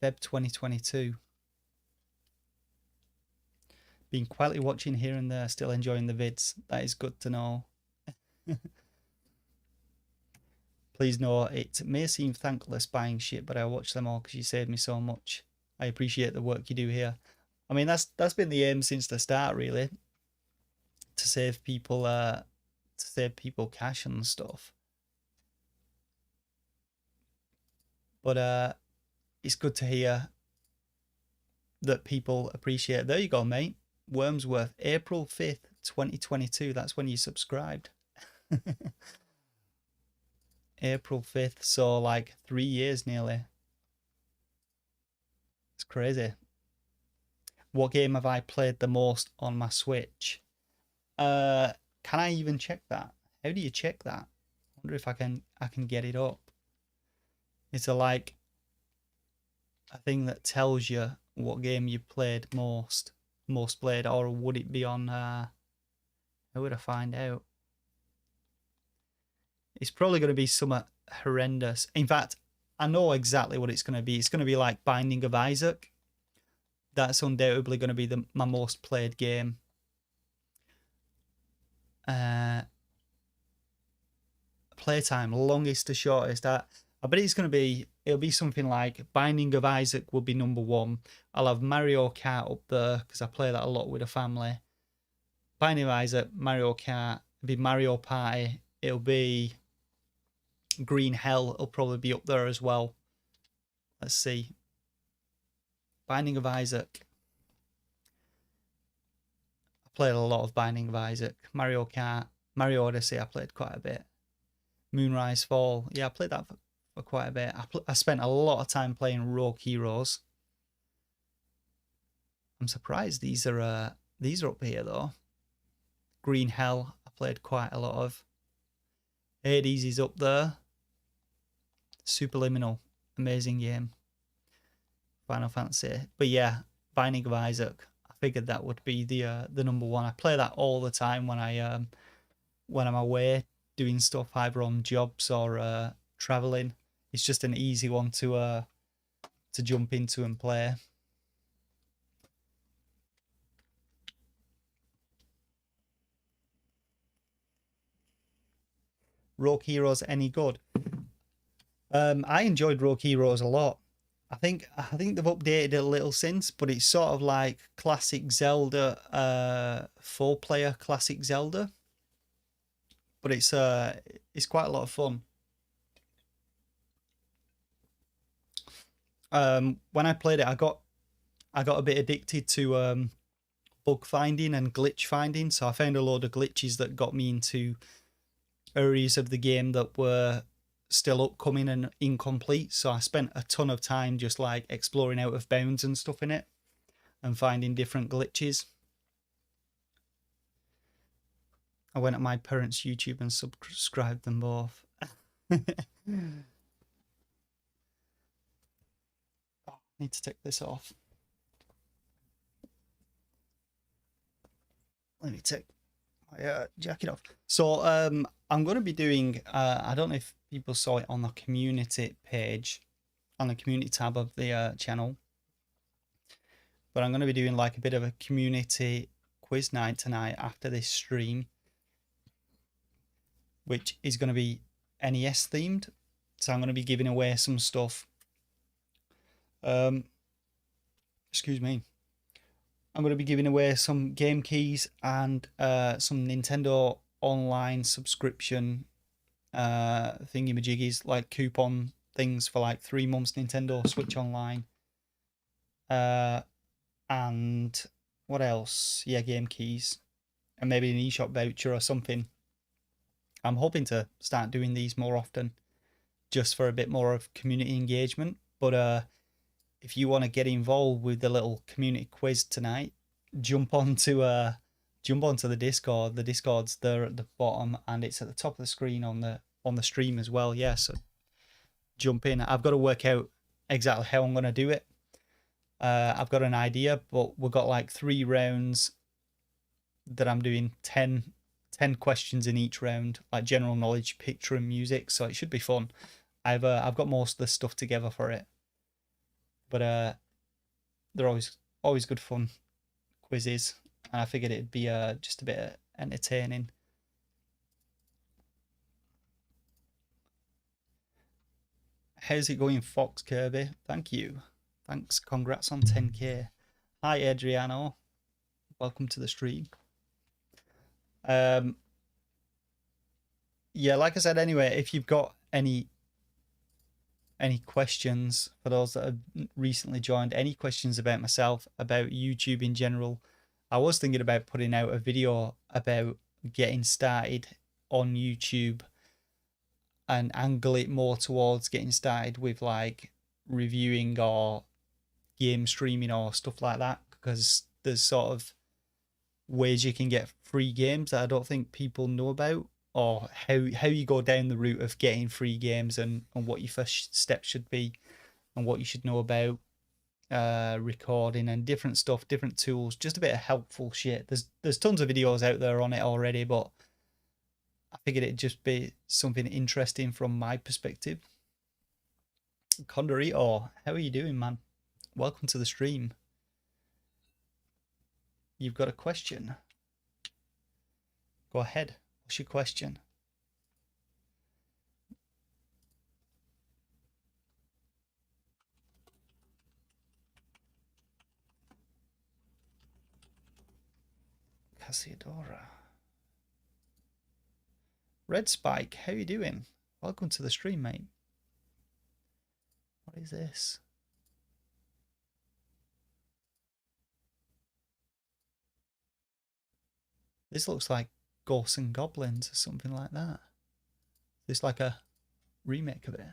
Feb 2022. Been quietly watching here and there, still enjoying the vids. That is good to know. Please know it may seem thankless buying shit, but I watch them all because you saved me so much. I appreciate the work you do here. I mean, that's been the aim since the start, really, to save people cash and stuff. But it's good to hear that people appreciate it. There you go, mate. Wormsworth, April 5th, 2022. That's when you subscribed. April 5th, so like 3 years nearly. It's crazy. What game have I played the most on my Switch? Can I even check that? How do you check that? I wonder if I can get it up. It's like a thing that tells you what game you played most played, or would it be on how would I find out? It's probably going to be somewhat horrendous. In fact, I know exactly what it's going to be. It's going to be like Binding of Isaac. That's undoubtedly going to be my most played game. Playtime, longest to shortest. I bet it's going to be, it'll be something like Binding of Isaac will be number 1. I'll have Mario Kart up there because I play that a lot with a family. Binding of Isaac, Mario Kart, it'll be Mario Party. It'll be Green Hell. It'll probably be up there as well. Let's see. Binding of Isaac. I played a lot of Binding of Isaac. Mario Kart, Mario Odyssey I played quite a bit. Moonrise Fall. Yeah, I played that for quite a bit. I spent a lot of time playing Rogue Heroes. I'm surprised these are up here though. Green Hell I played quite a lot of. Hades is up there. Superliminal, amazing game. Final Fantasy, but yeah, Binding of Isaac. I figured that would be the number 1. I play that all the time when I'm away doing stuff, either on jobs or traveling. It's just an easy one to jump into and play. Rogue Heroes any good? I enjoyed Rogue Heroes a lot. I think they've updated it a little since, but it's sort of like classic Zelda, 4-player classic Zelda. But it's quite a lot of fun. When I played it, I got a bit addicted to bug finding and glitch finding. So I found a load of glitches that got me into areas of the game that were still upcoming and incomplete. So I spent a ton of time just like exploring out of bounds and stuff in it and finding different glitches. I went to my parents' YouTube and subscribed them both. Oh, I need to take this off. Let me take my jacket off. So I'm going to be doing, I don't know if people saw it on the community page, on the community tab of the channel, but I'm going to be doing like a bit of a community quiz night tonight after this stream, which is going to be NES themed. So I'm going to be giving away some stuff. Excuse me. I'm going to be giving away some game keys and some Nintendo online subscription thingy-majiggies, like coupon things for like 3 months Nintendo Switch Online. And what else? Yeah, game keys. And maybe an eShop voucher or something. I'm hoping to start doing these more often, just for a bit more of community engagement. But if you want to get involved with the little community quiz tonight, jump onto the Discord. The Discord's there at the bottom, and it's at the top of the screen on the stream as well. Yeah, so jump in. I've got to work out exactly how I'm going to do it. I've got an idea, but we've got like 3 rounds that I'm doing 10 questions in each round, like general knowledge, picture and music, so it should be fun. I've got most of the stuff together for it, but they're always good fun quizzes, and I figured it'd be just a bit entertaining. How's it going, Fox Kirby? Thank you. Thanks. Congrats on 10k. Hi Adriano, welcome to the stream. Yeah, like I said, anyway, if you've got any any questions for those that have recently joined, any questions about myself, about YouTube in general. I was thinking about putting out a video about getting started on YouTube and angle it more towards getting started with like reviewing or game streaming or stuff like that, because there's sort of ways you can get free games that I don't think people know about, or how you go down the route of getting free games, and what your first step should be, and what you should know about recording and different stuff, different tools, just a bit of helpful shit. There's tons of videos out there on it already, but I figured it'd just be something interesting from my perspective. Condorito, how are you doing, man? Welcome to the stream. You've got a question. Go ahead. What's your question? Casiodora. Red Spike, how you doing? Welcome to the stream, mate. What is this? This looks like Ghosts and Goblins or something like that. It's like a remake of it.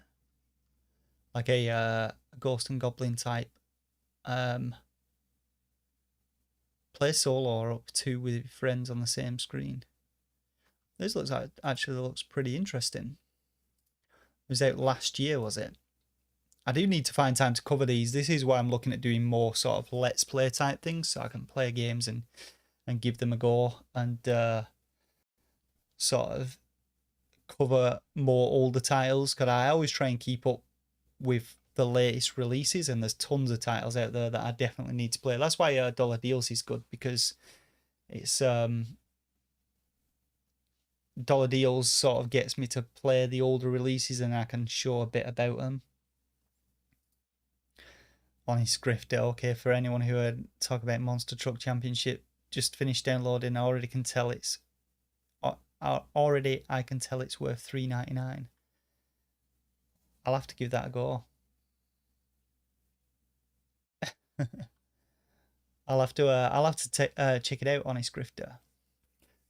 Like a Ghost and Goblin type. Play solo or up to with friends on the same screen. This looks like, actually looks pretty interesting. It was out last year, was it? I do need to find time to cover these. This is why I'm looking at doing more sort of let's play type things, so I can play games and give them a go, and sort of cover more older titles, because I always try and keep up with the latest releases, and there's tons of titles out there that I definitely need to play. That's why Dollar Deals is good, because it's Dollar Deals sort of gets me to play the older releases, and I can show a bit about them. Honest Grifter, okay, for anyone who heard talk about Monster Truck Championship, just finished downloading. I already can tell it's worth $3.99. I'll have to give that a go. I'll have to check it out, Honest Grifter.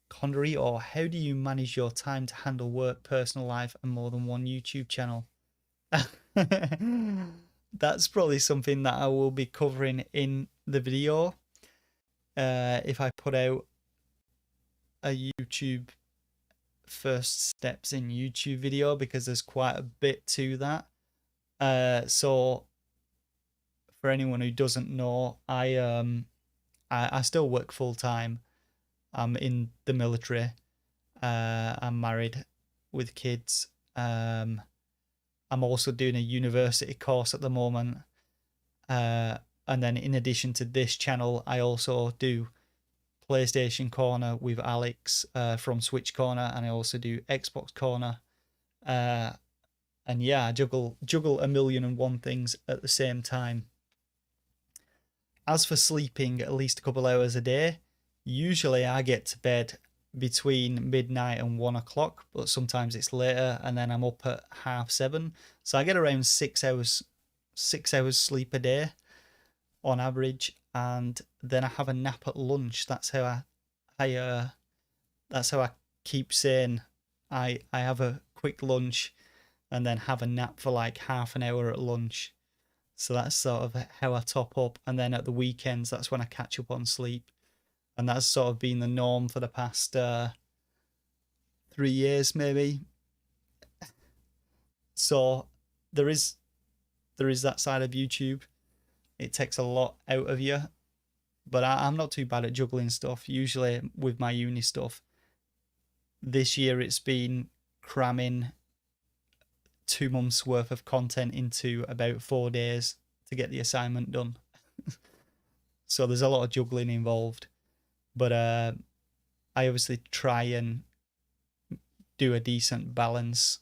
Condorito, how do you manage your time to handle work, personal life, and more than one YouTube channel? That's probably something that I will be covering in the video. If I put out a YouTube first steps in YouTube video, because there's quite a bit to that. So for anyone who doesn't know, I still work full time. I'm in the military. I'm married with kids. I'm also doing a university course at the moment. And then in addition to this channel, I also do PlayStation Corner with Alex from Switch Corner, and I also do Xbox Corner. And yeah, I juggle a million and one things at the same time. As for sleeping at least a couple hours a day, usually I get to bed between midnight and 1 o'clock, but sometimes it's later, and then I'm up at 7:30. So I get around 6 hours sleep a day on average, and then I have a nap at lunch. That's how I keep sane. I have a quick lunch and then have a nap for like half an hour at lunch. So that's sort of how I top up, and then at the weekends that's when I catch up on sleep. And that's sort of been the norm for the past 3 years maybe. So there is that side of YouTube. It takes a lot out of you, but I'm not too bad at juggling stuff, usually with my uni stuff. This year it's been cramming 2 months worth of content into about 4 days to get the assignment done. So there's a lot of juggling involved, but I obviously try and do a decent balance.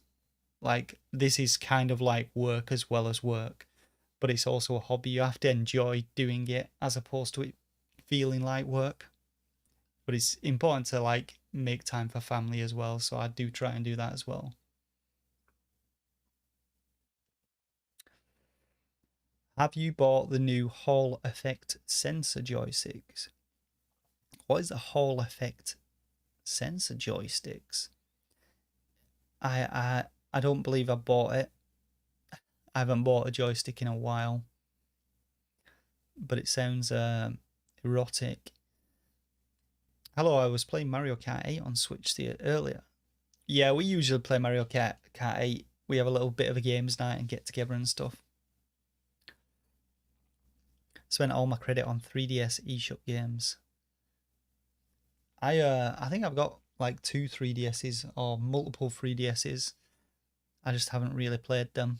Like, this is kind of like work as well as work, but it's also a hobby. You have to enjoy doing it as opposed to it feeling like work. But it's important to like make time for family as well, so I do try and do that as well. Have you bought the new Hall Effect sensor joysticks? What is the Hall Effect sensor joysticks? I don't believe I bought it. I haven't bought a joystick in a while, but it sounds erotic. Hello, I was playing Mario Kart 8 on Switch earlier. Yeah, we usually play Mario Kart 8. We have a little bit of a games night and get together and stuff. Spent all my credit on 3DS eShop games. I think I've got like 2 3DSs or multiple 3DSs. I just haven't really played them.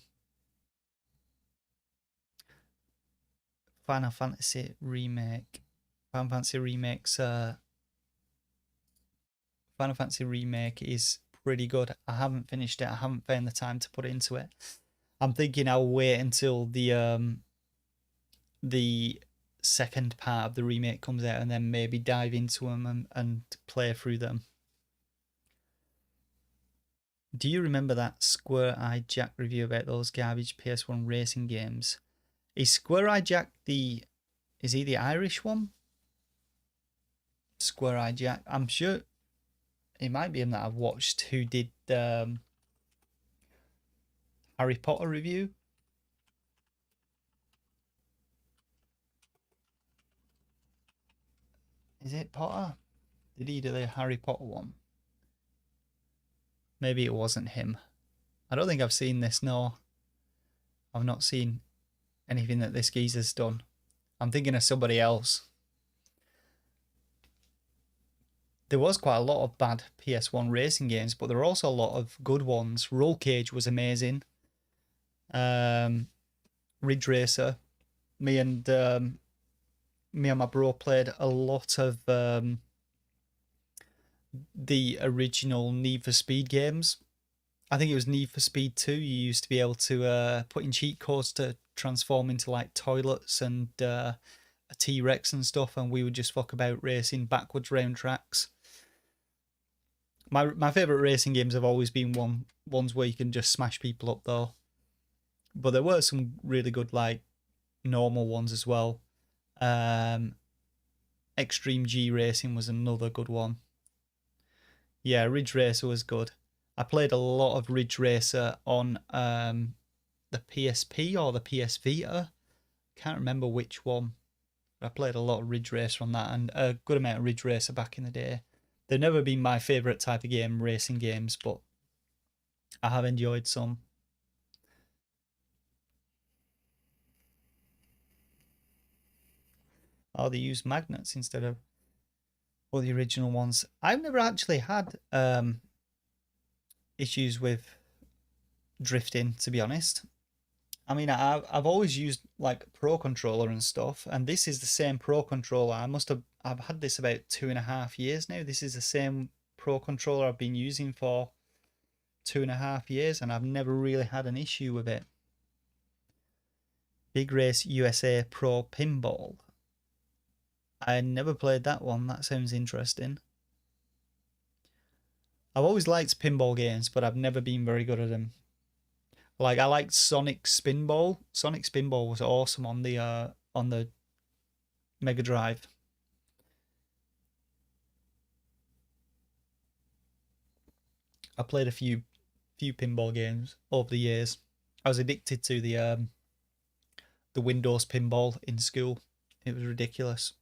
Final Fantasy Remake. Final Fantasy Remake is pretty good. I haven't finished it. I haven't found the time to put into it. I'm thinking I'll wait until the second part of the remake comes out and then maybe dive into them and play through them. Do you remember that Square Eye Jack review about those garbage PS1 racing games? Is Square Eye Jack is he the Irish one? Square Eye Jack. I'm sure it might be him that I've watched who did Harry Potter review. Is it Potter? Did he do the Harry Potter one? Maybe it wasn't him. I don't think I've seen this, no. I've not seen anything that this geezer's done. I'm thinking of somebody else. There was quite a lot of bad PS1 racing games, but there were also a lot of good ones. Roll Cage was amazing. Ridge Racer. Me and my bro played a lot of the original Need for Speed games. I think it was Need for Speed 2. You used to be able to put in cheat codes to transform into like toilets and a T-Rex and stuff, and we would just fuck about racing backwards round tracks. My favourite racing games have always been ones where you can just smash people up though. But there were some really good like normal ones as well. Extreme G Racing was another good one. Yeah, Ridge Racer was good. I played a lot of Ridge Racer on the PSP or the PS Vita. Can't remember which one. I played a lot of Ridge Racer on that and a good amount of Ridge Racer back in the day. They've never been my favourite type of game, racing games, but I have enjoyed some. Oh, they use magnets instead of all the original ones. I've never actually had issues with drifting, to be honest. I mean, I've always used like Pro Controller and stuff, and this is the same Pro Controller. I've had this about 2.5 years now. This is the same Pro Controller I've been using for 2.5 years, and I've never really had an issue with it. Big Race USA Pro Pinball. I never played that one. That sounds interesting. I've always liked pinball games, but I've never been very good at them. Like I liked Sonic Spinball. Sonic Spinball was awesome on the Mega Drive. I played a few pinball games over the years. I was addicted to the Windows pinball in school. It was ridiculous.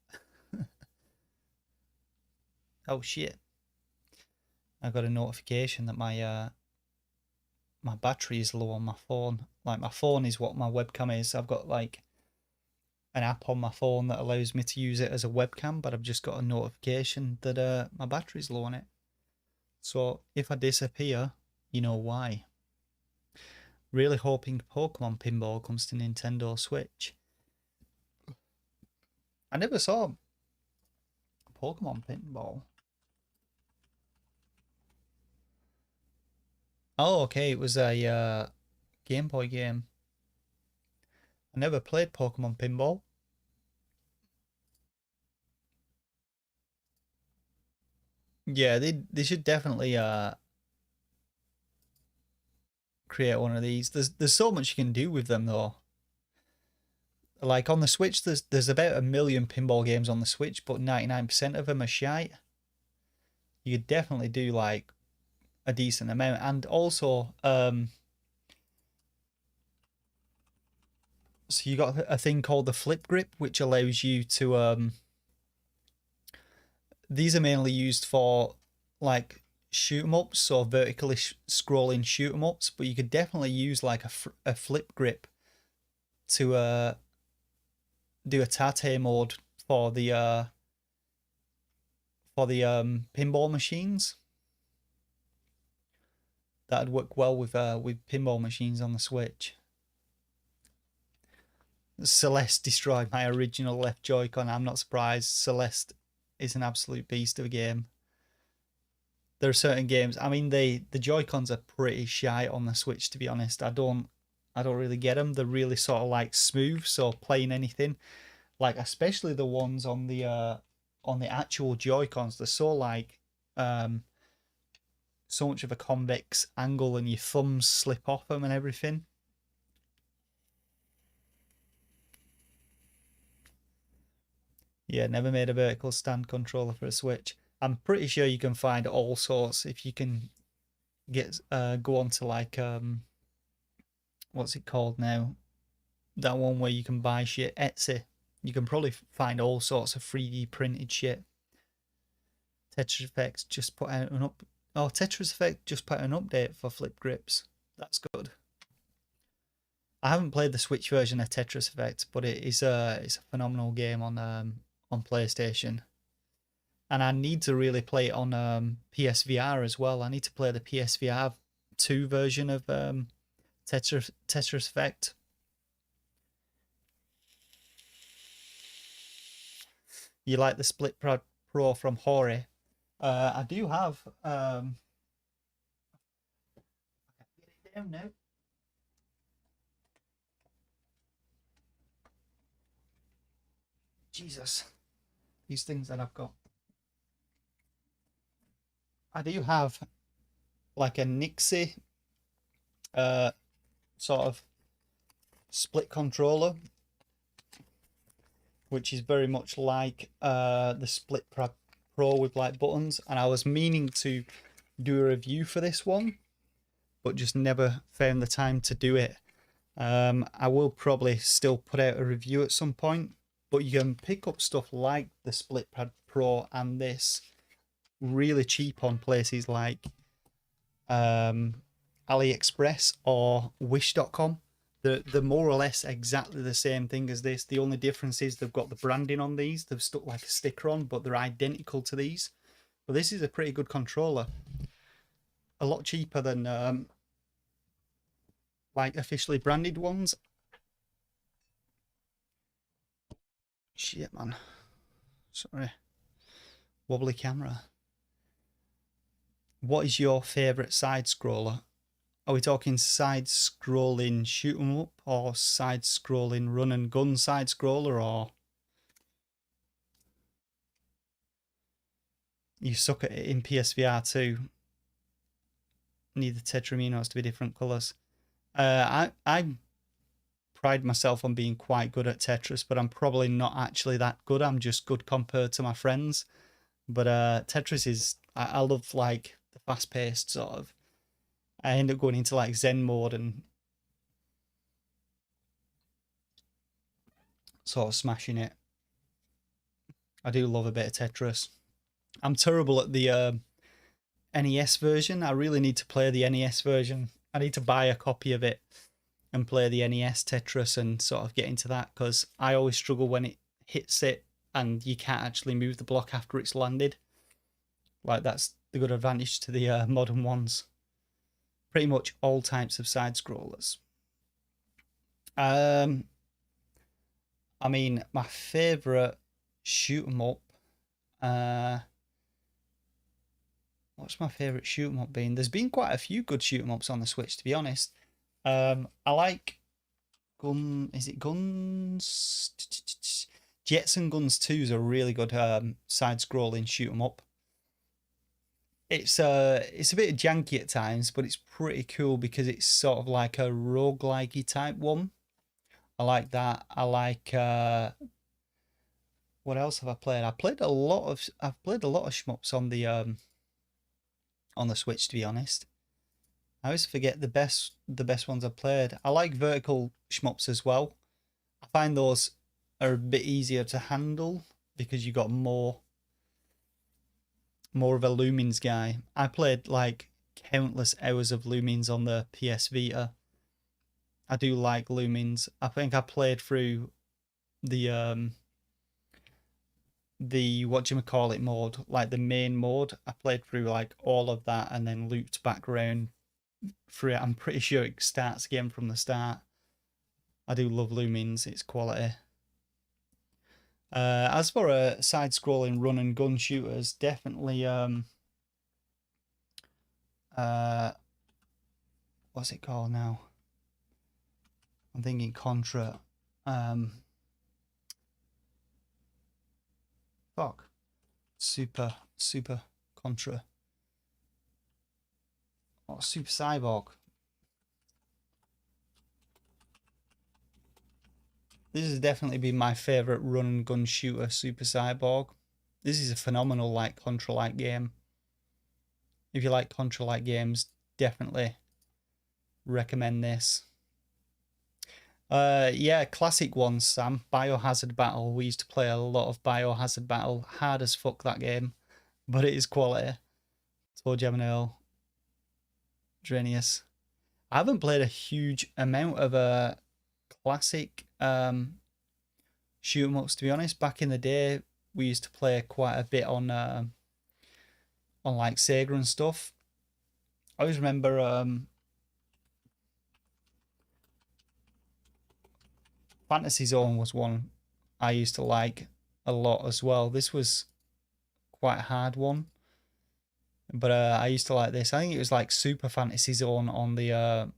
Oh shit. I got a notification that my battery is low on my phone. Like my phone is what my webcam is. I've got like an app on my phone that allows me to use it as a webcam, but I've just got a notification that my battery's low on it. So if I disappear, you know why. Really hoping Pokemon Pinball comes to Nintendo Switch. I never saw Pokemon Pinball. Oh, okay, it was a Game Boy game. I never played Pokemon Pinball. Yeah, they should definitely create one of these. There's so much you can do with them though. Like on the Switch, there's about 1 million pinball games on the Switch, but 99% of them are shite. You could definitely do like a decent amount, and also so you got a thing called the flip grip, which allows you to these are mainly used for like shoot 'em ups, or vertically scrolling shoot 'em ups, but you could definitely use like a flip grip to do a tate mode for the pinball machines. That'd work well with pinball machines on the Switch. Celeste destroyed my original left Joy-Con. I'm not surprised. Celeste is an absolute beast of a game. There are certain games. I mean, the Joy-Cons are pretty shy on the Switch, to be honest. I don't really get them. They're really sort of like smooth, so playing anything, like especially the ones on the actual Joy-Cons, they're so like so much of a convex angle, and your thumbs slip off them and everything. Yeah, never made a vertical stand controller for a Switch. I'm pretty sure you can find all sorts if you can get go on to like what's it called now? That one where you can buy shit, Etsy. You can probably find all sorts of 3D printed shit. Tetris Effect just put out an Tetris Effect just put out an update for flip grips. That's good. I haven't played the Switch version of Tetris Effect, but it's a phenomenal game on PlayStation. And I need to really play it on PSVR as well. I need to play the PSVR 2 version of Tetris Effect. You like the Split Pro from Hori? I do have. I can't get it down now. Jesus, these things that I've got. I do have like a Nixie sort of split controller, which is very much like the Split Pro with like buttons, and I was meaning to do a review for this one, but just never found the time to do it. I will probably still put out a review at some point, but you can pick up stuff like the Split Pro and this really cheap on places like AliExpress or Wish.com. They're more or less exactly the same thing as this. The only difference is they've got the branding on these. They've stuck like a sticker on, but they're identical to these. But this is a pretty good controller. A lot cheaper than like officially branded ones. Shit, man. Sorry. Wobbly camera. What is your favourite side scroller? Are we talking side scrolling shoot 'em up, or side scrolling run and gun side scroller, or you suck at it in PSVR 2? Need the tetraminos to be different colours. I pride myself on being quite good at Tetris, but I'm probably not actually that good. I'm just good compared to my friends. But Tetris is, I love like the fast paced sort of. I end up going into like Zen mode and sort of smashing it. I do love a bit of Tetris. I'm terrible at the NES version. I really need to play the NES version. I need to buy a copy of it and play the NES Tetris and sort of get into that, because I always struggle when it hits it and you can't actually move the block after it's landed. Like, that's the good advantage to the modern ones. Pretty much all types of side scrollers. I mean, my favourite shoot 'em up. What's my favourite shoot 'em up been? There's been quite a few good shoot 'em ups on the Switch, to be honest. I like Is it Guns? Jets and Guns 2 is a really good side-scrolling shoot 'em up. It's a bit janky at times, but it's pretty cool because it's sort of like a roguelike-y type one. I like that. I like what else have I played? I've played a lot of shmups on the Switch, to be honest. I always forget the best ones I've played. I like vertical shmups as well. I find those are a bit easier to handle because you got more of a Lumines guy. I played like countless hours of Lumines on the PS Vita. I do like Lumines. I think I played through the whatchamacallit mode, like the main mode. I played through like all of that and then looped back around through it. I'm pretty sure it starts again from the start. I do love Lumines, it's quality. As for a side-scrolling run and gun shooters, definitely what's it called now? I'm thinking Contra. Fuck. Super Contra. Oh, Super Cyborg. This has definitely been my favourite run and gun shooter, Super Cyborg. This is a phenomenal like Contra-like game. If you like Contra-like games, definitely recommend this. Yeah, classic ones, Sam. Biohazard Battle. We used to play a lot of Biohazard Battle. Hard as fuck, that game. But it is quality. ToeJam & Earl. Drenius. I haven't played a huge amount of classic shoot 'em ups, to be honest. Back in the day, we used to play quite a bit on like Sega and stuff. I always remember Fantasy Zone was one I used to like a lot as well. This was quite a hard one, but I used to like this. I think it was like Super Fantasy Zone on the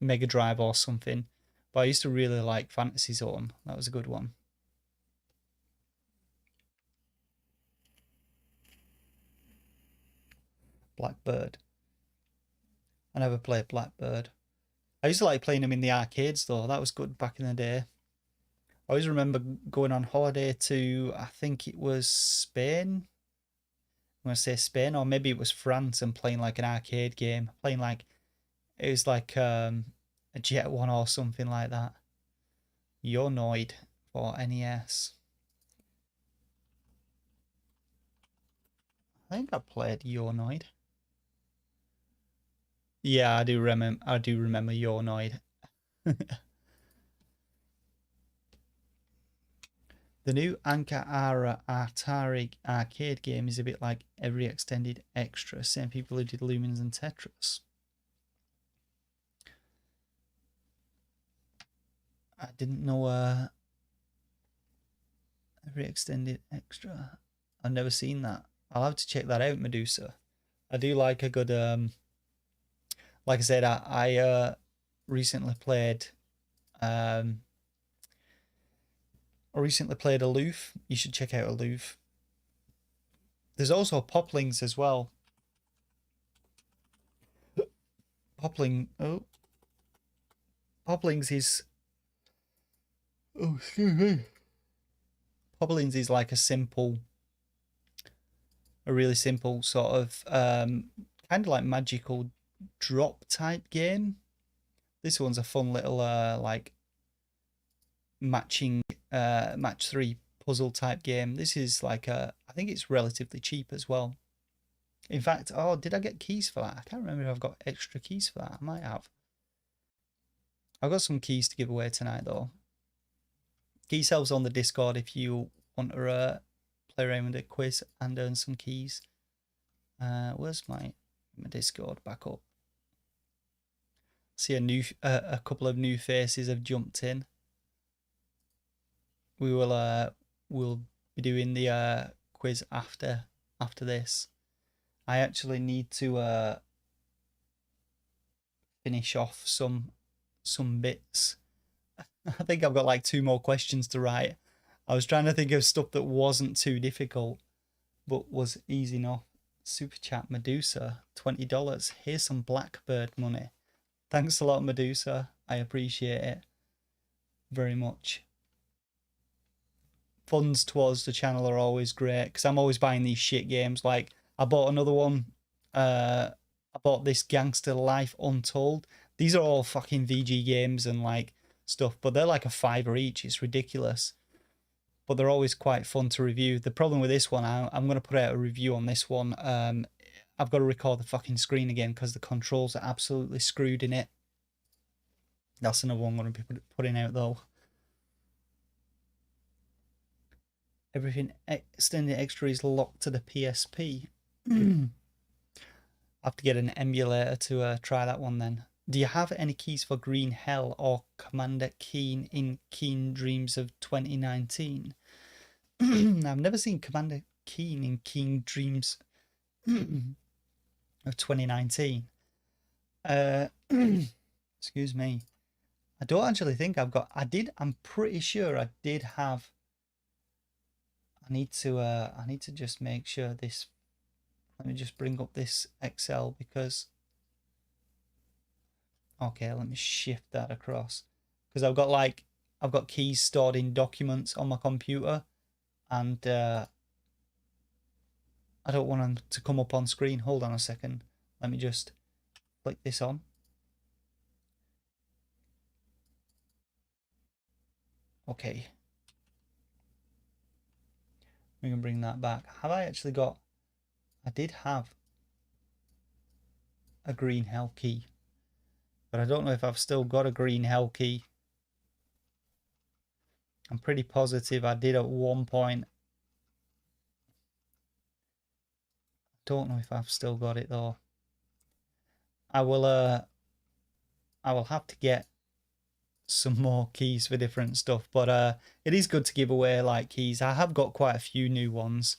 Mega Drive or something. But I used to really like Fantasy Zone. That was a good one. Blackbird. I never played Blackbird. I used to like playing them in the arcades though. That was good back in the day. I always remember going on holiday to, I think it was Spain. I'm going to say Spain, or maybe it was France, and playing like an arcade game. Playing like, it was like a Jet 1 or something like that. Yonoid for NES. I think I played Yonoid. Yeah, I do remember Yonoid. The new Ankara Atari arcade game is a bit like every extended extra. Same people who did Lumines and Tetris. I didn't know every extended extra. I've never seen that. I'll have to check that out, Medusa. I do like a good like I said, I recently played Aloof. You should check out Aloof. There's also Poplings as well. Poplings is excuse me. Poplings is like a really simple sort of kind of like magical drop type game. This one's a fun little like match 3 puzzle type game. This is like I think it's relatively cheap as well. In fact, oh, did I get keys for that? I can't remember if I've got extra keys for that. I might have. I've got some keys to give away tonight though. Get yourselves on the Discord if you want to play around with a quiz and earn some keys. Where's my Discord back up? See a couple of new faces have jumped in. We will we'll be doing the quiz after this. I actually need to finish off some bits. I think I've got like 2 more questions to write. I was trying to think of stuff that wasn't too difficult, but was easy enough. Super chat Medusa, $20. Here's some Blackbird money. Thanks a lot, Medusa. I appreciate it very much. Funds towards the channel are always great because I'm always buying these shit games. Like I bought another one. I bought this Gangster Life Untold. These are all fucking VG games and like stuff, but they're like a $5 each. It's ridiculous, but they're always quite fun to review. The problem with this one, I'm going to put out a review on this one. I've got to record the fucking screen again because the controls are absolutely screwed in it. That's another one I'm going to be putting out though. Everything extended extra is locked to the PSP. I have to get an emulator to try that one then. Do you have any keys for Green Hell or Commander Keen in Keen Dreams of 2019? I've never seen Commander Keen in Keen Dreams of 2019. Excuse me. I don't actually think I've got. I'm pretty sure I did have. I need to just make sure this. Let me just bring up this Excel because. Okay, let me shift that across because I've got keys stored in documents on my computer, and I don't want them to come up on screen. Hold on a second. Let me just click this on. Okay. We can bring that back. Have I actually got... I did have a Green Hell key, but I don't know if I've still got a Green Hell key. I'm pretty positive I did at one point. Don't know if I've still got it though. I will have to get some more keys for different stuff, but it is good to give away like keys. I have got quite a few new ones.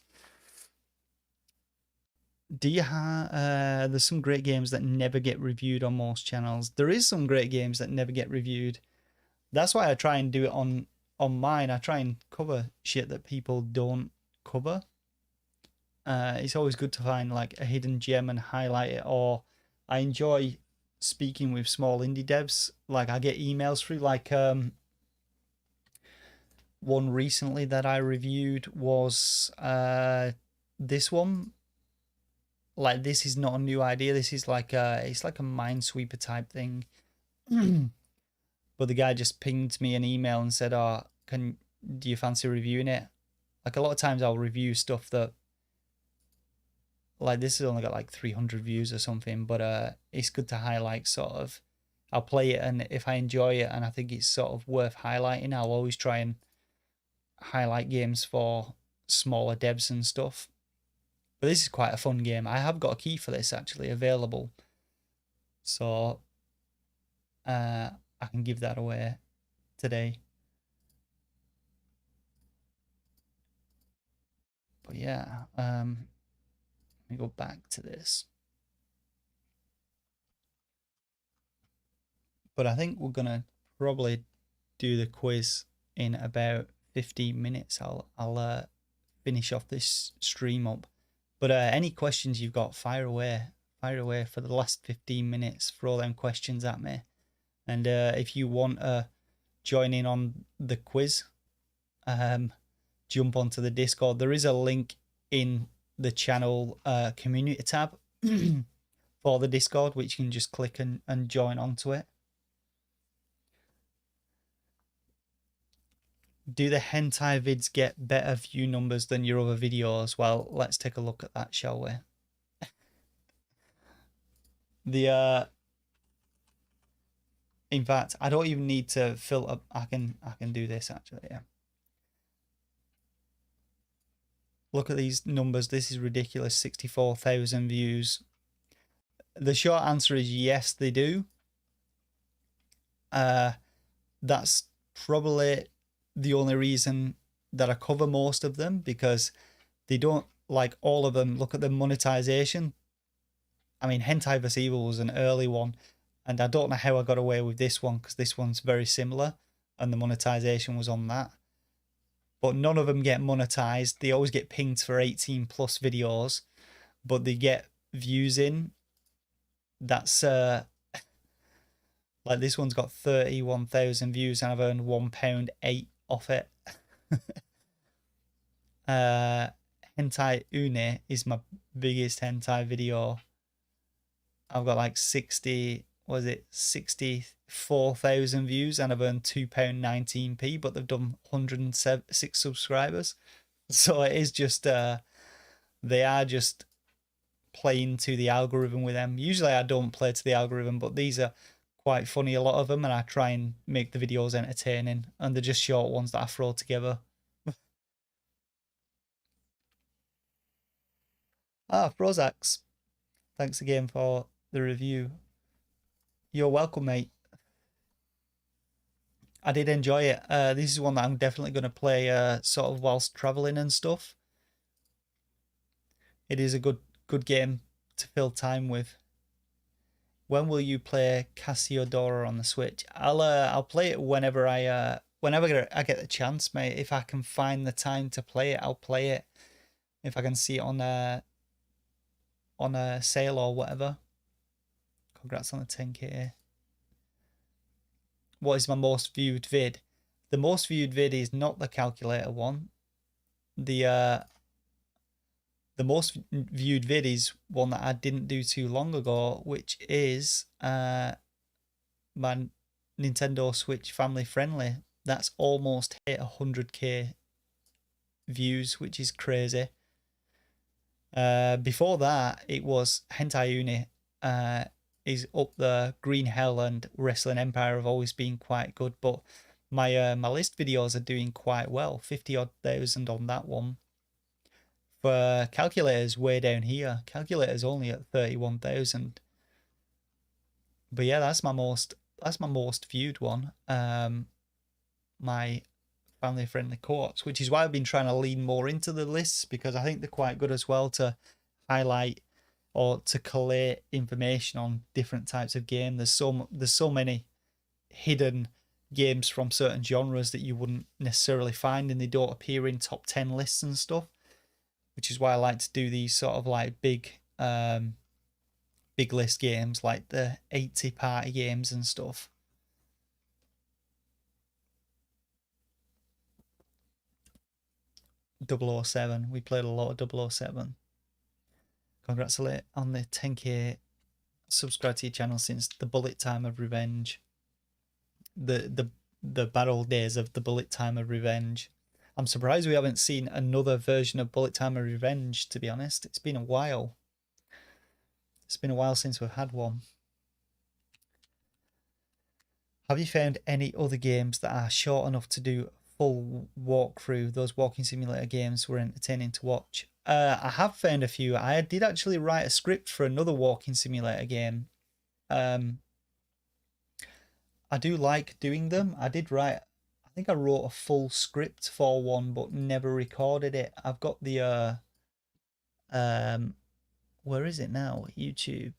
Do you have there's some great games that never get reviewed on most channels. There is some great games that never get reviewed. That's why I try and do it on mine. I try and cover shit that people don't cover. It's always good to find like a hidden gem and highlight it. Or I enjoy speaking with small indie devs. Like I get emails through, like one recently that I reviewed was this one. Like this is not a new idea. This is like it's like a Minesweeper type thing. But the guy just pinged me an email and said, "Oh, do you fancy reviewing it?" Like a lot of times I'll review stuff that, like this has only got like 300 views or something, but it's good to highlight sort of. I'll play it, and if I enjoy it and I think it's sort of worth highlighting, I'll always try and highlight games for smaller devs and stuff. But this is quite a fun game. I have got a key for this actually available, so I can give that away today. But yeah, let me go back to this. But I think we're gonna probably do the quiz in about 15 minutes. I'll finish off this stream up. But any questions you've got, fire away for the last 15 minutes. Throw them questions at me. And if you want to join in on the quiz, jump onto the Discord. There is a link in the channel community tab for the Discord, which you can just click and join onto it. Do the hentai vids get better view numbers than your other videos? Well, let's take a look at that, shall we? In fact, I don't even need to filter. I can do this actually. Yeah. Look at these numbers. This is ridiculous. 64,000 views. The short answer is yes, they do. That's probably the only reason that I cover most of them, because they don't, like all of them, look at the monetization. I mean, Hentai vs Evil was an early one, and I don't know how I got away with this one, because this one's very similar and the monetization was on that. But none of them get monetized. They always get pinged for 18 plus videos, but they get views in. That's Like this one's got 31,000 views and I've earned £1.8 off it. Hentai Une is my biggest hentai video. I've got like 64,000 views and I've earned £2.19p, but they've done 106 subscribers. So it is just they are just playing to the algorithm with them. Usually I don't play to the algorithm, but these are quite funny, a lot of them, and I try and make the videos entertaining, and they're just short ones that I throw together. Prozacs, thanks again for the review. You're welcome, mate. I did enjoy it. This is one that I'm definitely going to play sort of whilst traveling and stuff. It is a good game to fill time with. When will you play Cassiodora on the Switch? I'll play it whenever I get the chance, mate. If I can find the time to play it, I'll play it. If I can see it on a sale or whatever. Congrats on the 10k. What is my most viewed vid? The most viewed vid is not the calculator one. The most viewed vid is one that I didn't do too long ago, which is my Nintendo Switch family friendly. That's almost hit 100k views, which is crazy. Before that, it was Hentai Uni. Is up there. Green Hell and Wrestling Empire have always been quite good, but my list videos are doing quite well. 50-odd thousand on that one. For calculators, way down here. Calculator's only at 31,000. But yeah, that's my most viewed one. My family friendly courts, which is why I've been trying to lean more into the lists, because I think they're quite good as well to highlight or to collate information on different types of game. There's so many hidden games from certain genres that you wouldn't necessarily find, and they don't appear in top 10 lists and stuff, which is why I like to do these sort of like big list games, like the 80 party games and stuff. .007, we played a lot of .007. Congratulate on the 10k. Subscribe to your channel since the bullet time of revenge. The bad old days of the bullet time of revenge. I'm surprised we haven't seen another version of bullet time of revenge, to be honest. It's been a while. It's been a while since we've had one. Have you found any other games that are short enough to do full walkthrough? Those walking simulator games were entertaining to watch. I have found a few. I did actually write a script for another walking simulator game. I do like doing them. I think I wrote a full script for one, but never recorded it. I've got the where is it now? YouTube.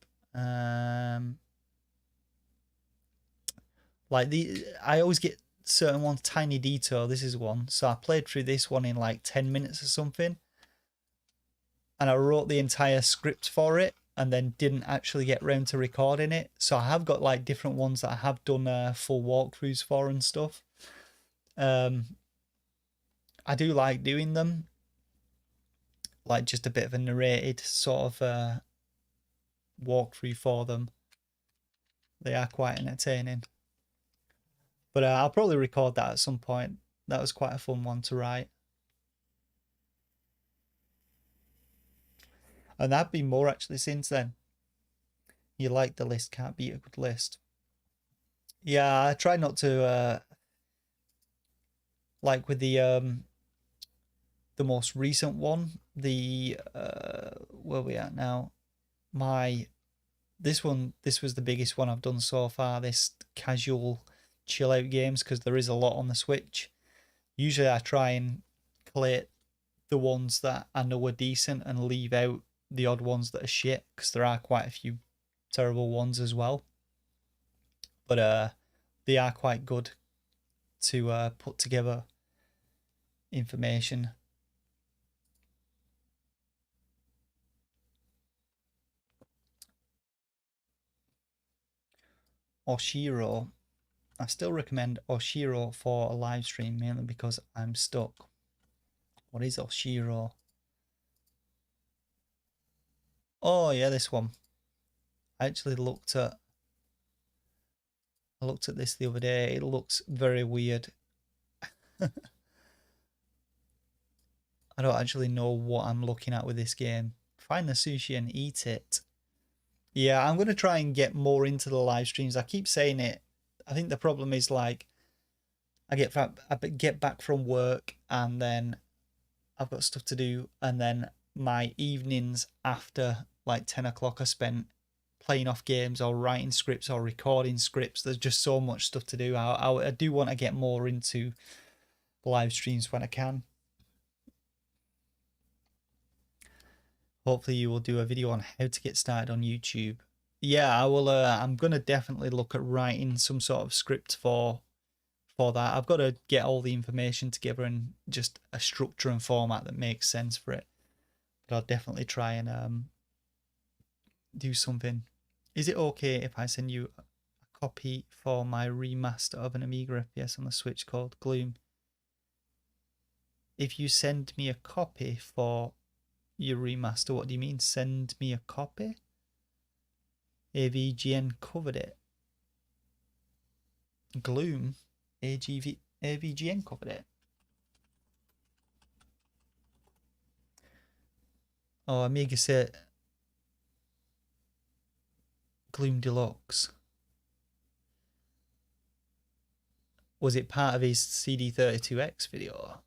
Like I always get certain ones, Tiny Detour. This is one. So I played through this one in like 10 minutes or something. And I wrote the entire script for it and then didn't actually get round to recording it. So I have got like different ones that I have done full walkthroughs for and stuff. I do like doing them. Like just a bit of a narrated sort of walkthrough for them. They are quite entertaining. But I'll probably record that at some point. That was quite a fun one to write. And that'd been more actually since then. You like the list, can't beat a good list. Yeah, I try not to like with the most recent one, the where we at now? This was the biggest one I've done so far, this casual chill out games, because there is a lot on the Switch. Usually I try and collate the ones that I know are decent and leave out the odd ones that are shit, because there are quite a few terrible ones as well. But they are quite good to put together information. Oshiro. I still recommend Oshiro for a live stream, mainly because I'm stuck. What is Oshiro? Oh yeah, this one. I actually looked at this the other day. It looks very weird. I don't actually know what I'm looking at with this game. Find the sushi and eat it. Yeah, I'm going to try and get more into the live streams. I keep saying it. I think the problem is like I get back from work and then I've got stuff to do, and then my evenings after like 10 o'clock are spent playing off games or writing scripts or recording scripts. There's just so much stuff to do. I do want to get more into live streams when I can. Hopefully you will do a video on how to get started on YouTube. Yeah, I will. I'm gonna definitely look at writing some sort of script for that. I've got to get all the information together and just a structure and format that makes sense for it. But I'll definitely try and do something. Is it okay if I send you a copy for my remaster of an Amiga FPS on the Switch called Gloom? If you send me a copy for your remaster, what do you mean? Send me a copy? AVGN covered it. Gloom? AVGN covered it. Oh, Amiga said Gloom Deluxe. Was it part of his CD32X video?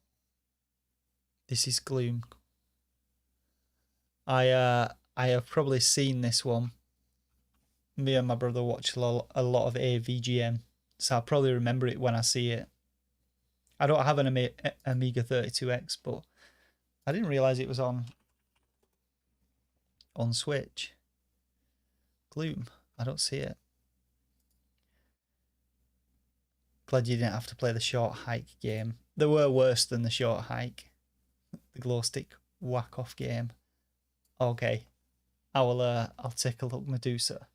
This is Gloom. I have probably seen this one. Me and my brother watch a lot of AVGN, so I'll probably remember it when I see it. I don't have an Amiga 32X, but I didn't realize it was on Switch. Gloom. I don't see it. Glad you didn't have to play the short hike game. They were worse than the short hike. The glow stick whack off game. Okay. I'll take a look, Medusa.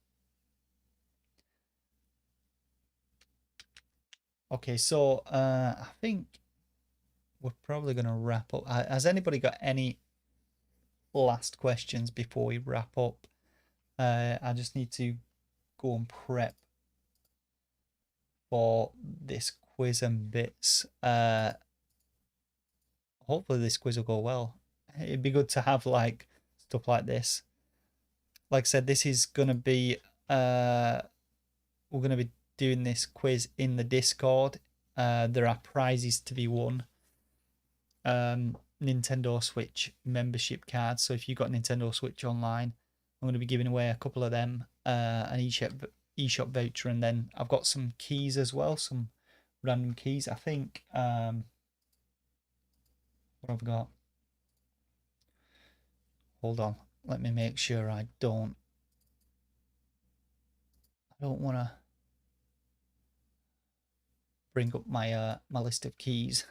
Okay, so I think we're probably gonna wrap up. Has anybody got any last questions before we wrap up? I just need to go and prep for this quiz and bits. Hopefully this quiz will go well. It'd be good to have like stuff like this. Like I said, this is gonna be we're gonna be doing this quiz in the Discord. There are prizes to be won. Nintendo Switch membership cards. So if you've got Nintendo Switch Online, I'm going to be giving away a couple of them, an eShop voucher, and then I've got some keys as well, some random keys. I think what I've got. Hold on, let me make sure I don't want to bring up my my list of keys.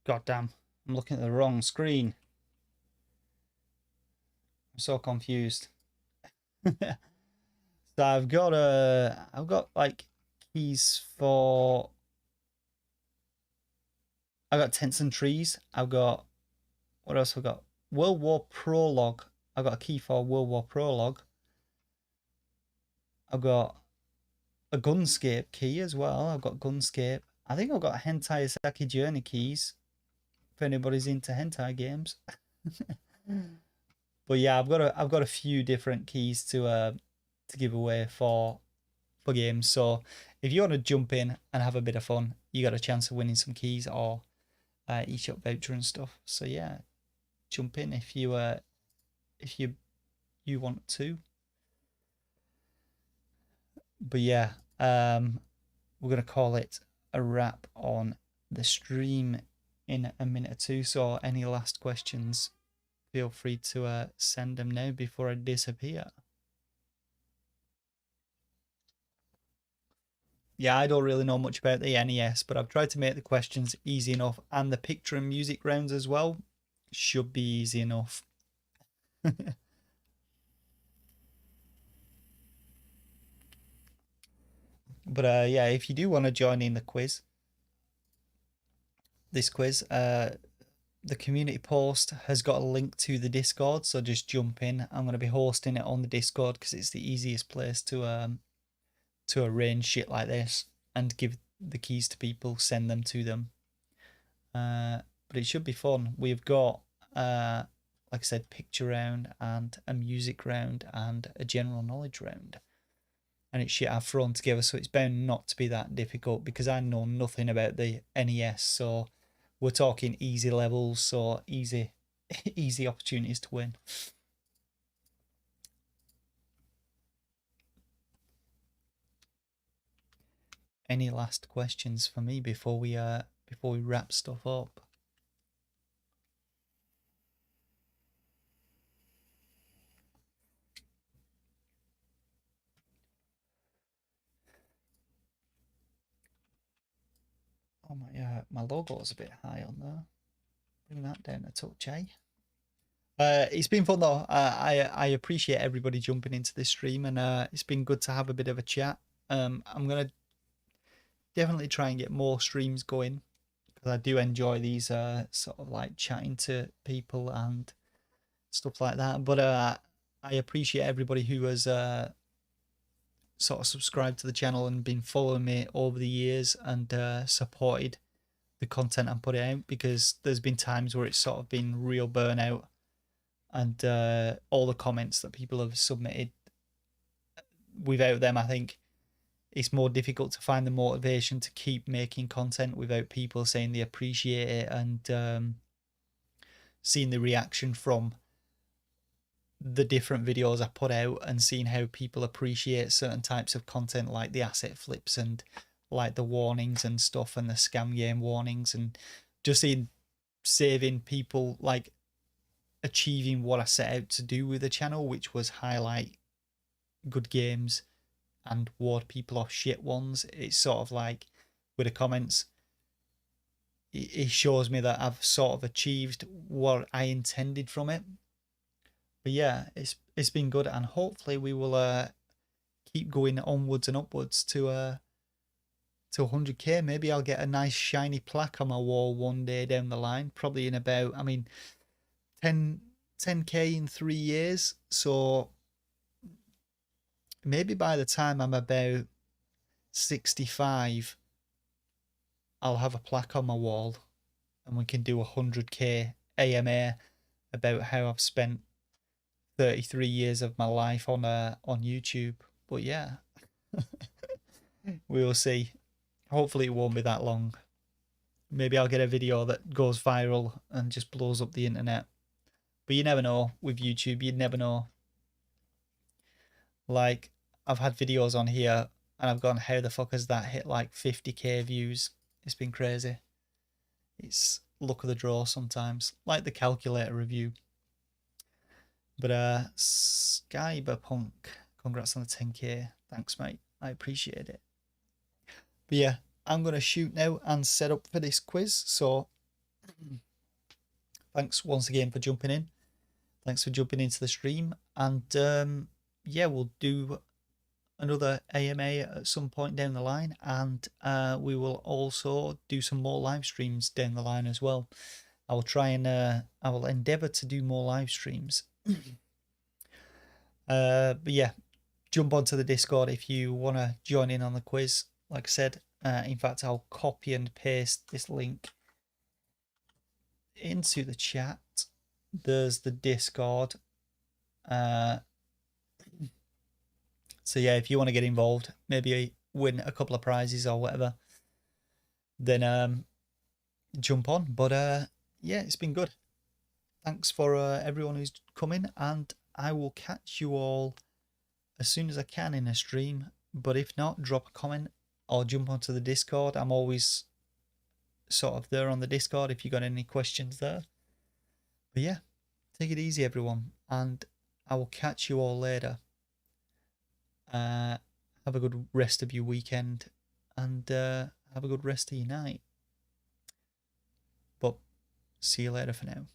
God damn, I'm looking at the wrong screen. I'm so confused. So I've got like keys for. I've got Tents and Trees. I've got, what else have I got? World War Prologue. I've got a key for World War Prologue. I've got a Gunscape key as well. I've got Gunscape. I think I've got Hentai Saki Journey keys. If anybody's into hentai games. But yeah, I've got a few different keys to give away for games. So if you want to jump in and have a bit of fun, you got a chance of winning some keys or eShop voucher and stuff. So yeah, jump in if you want to. But yeah, we're gonna call it a wrap on the stream in a minute or two. So any last questions, feel free to send them now before I disappear. Yeah, I don't really know much about the NES, but I've tried to make the questions easy enough, and the picture and music rounds as well should be easy enough. But yeah, if you do want to join in the quiz, the community post has got a link to the Discord, so just jump in. I'm going to be hosting it on the Discord because it's the easiest place to arrange shit like this and give the keys to people, send them to them. But it should be fun. We've got like I said, picture round and a music round and a general knowledge round. And it's shit I've thrown together, so it's bound not to be that difficult because I know nothing about the NES. So we're talking easy levels, so easy easy opportunities to win. Any last questions for me before we wrap stuff up? Oh my logo is a bit high on there. Bring that down a touch, eh? It's been fun though. I appreciate everybody jumping into this stream, and it's been good to have a bit of a chat. I'm gonna definitely try and get more streams going because I do enjoy these sort of like chatting to people and stuff like that. But I appreciate everybody who has sort of subscribed to the channel and been following me over the years and supported the content I'm putting out, because there's been times where it's sort of been real burnout, and all the comments that people have submitted, without them I think it's more difficult to find the motivation to keep making content without people saying they appreciate it and seeing the reaction from the different videos I put out and seeing how people appreciate certain types of content, like the asset flips and like the warnings and stuff and the scam game warnings, and just seeing saving people, like achieving what I set out to do with the channel, which was highlight good games and ward people off shit ones. It's sort of like with the comments, it shows me that I've sort of achieved what I intended from it. But yeah, it's been good, and hopefully we will keep going onwards and upwards to 100k. Maybe I'll get a nice shiny plaque on my wall one day down the line, probably in about, I mean, 10k in 3 years. So maybe by the time I'm about 65, I'll have a plaque on my wall and we can do 100k AMA about how I've spent 33 years of my life on YouTube. But yeah, we will see. Hopefully it won't be that long. Maybe I'll get a video that goes viral and just blows up the internet. But you never know with YouTube. You never know. Like, I've had videos on here and I've gone, how the fuck has that hit like 50k views? It's been crazy. It's luck of the draw sometimes, like the calculator review. But Skyberpunk, congrats on the 10k. Thanks, mate. I appreciate it. But yeah, I'm going to shoot now and set up for this quiz. So thanks once again for jumping in. Thanks for jumping into the stream. And yeah, we'll do another AMA at some point down the line. And we will also do some more live streams down the line as well. I will try and I will endeavour to do more live streams. But yeah, jump onto the Discord if you want to join in on the quiz. Like I said, in fact, I'll copy and paste this link into the chat. There's the Discord. So yeah, if you want to get involved, maybe win a couple of prizes or whatever, then jump on. But yeah, it's been good. Thanks for everyone who's coming, and I will catch you all as soon as I can in a stream. But if not, drop a comment or jump onto the Discord. I'm always sort of there on the Discord if you got any questions there. But yeah, take it easy, everyone, and I will catch you all later. Have a good rest of your weekend, and have a good rest of your night. But see you later for now.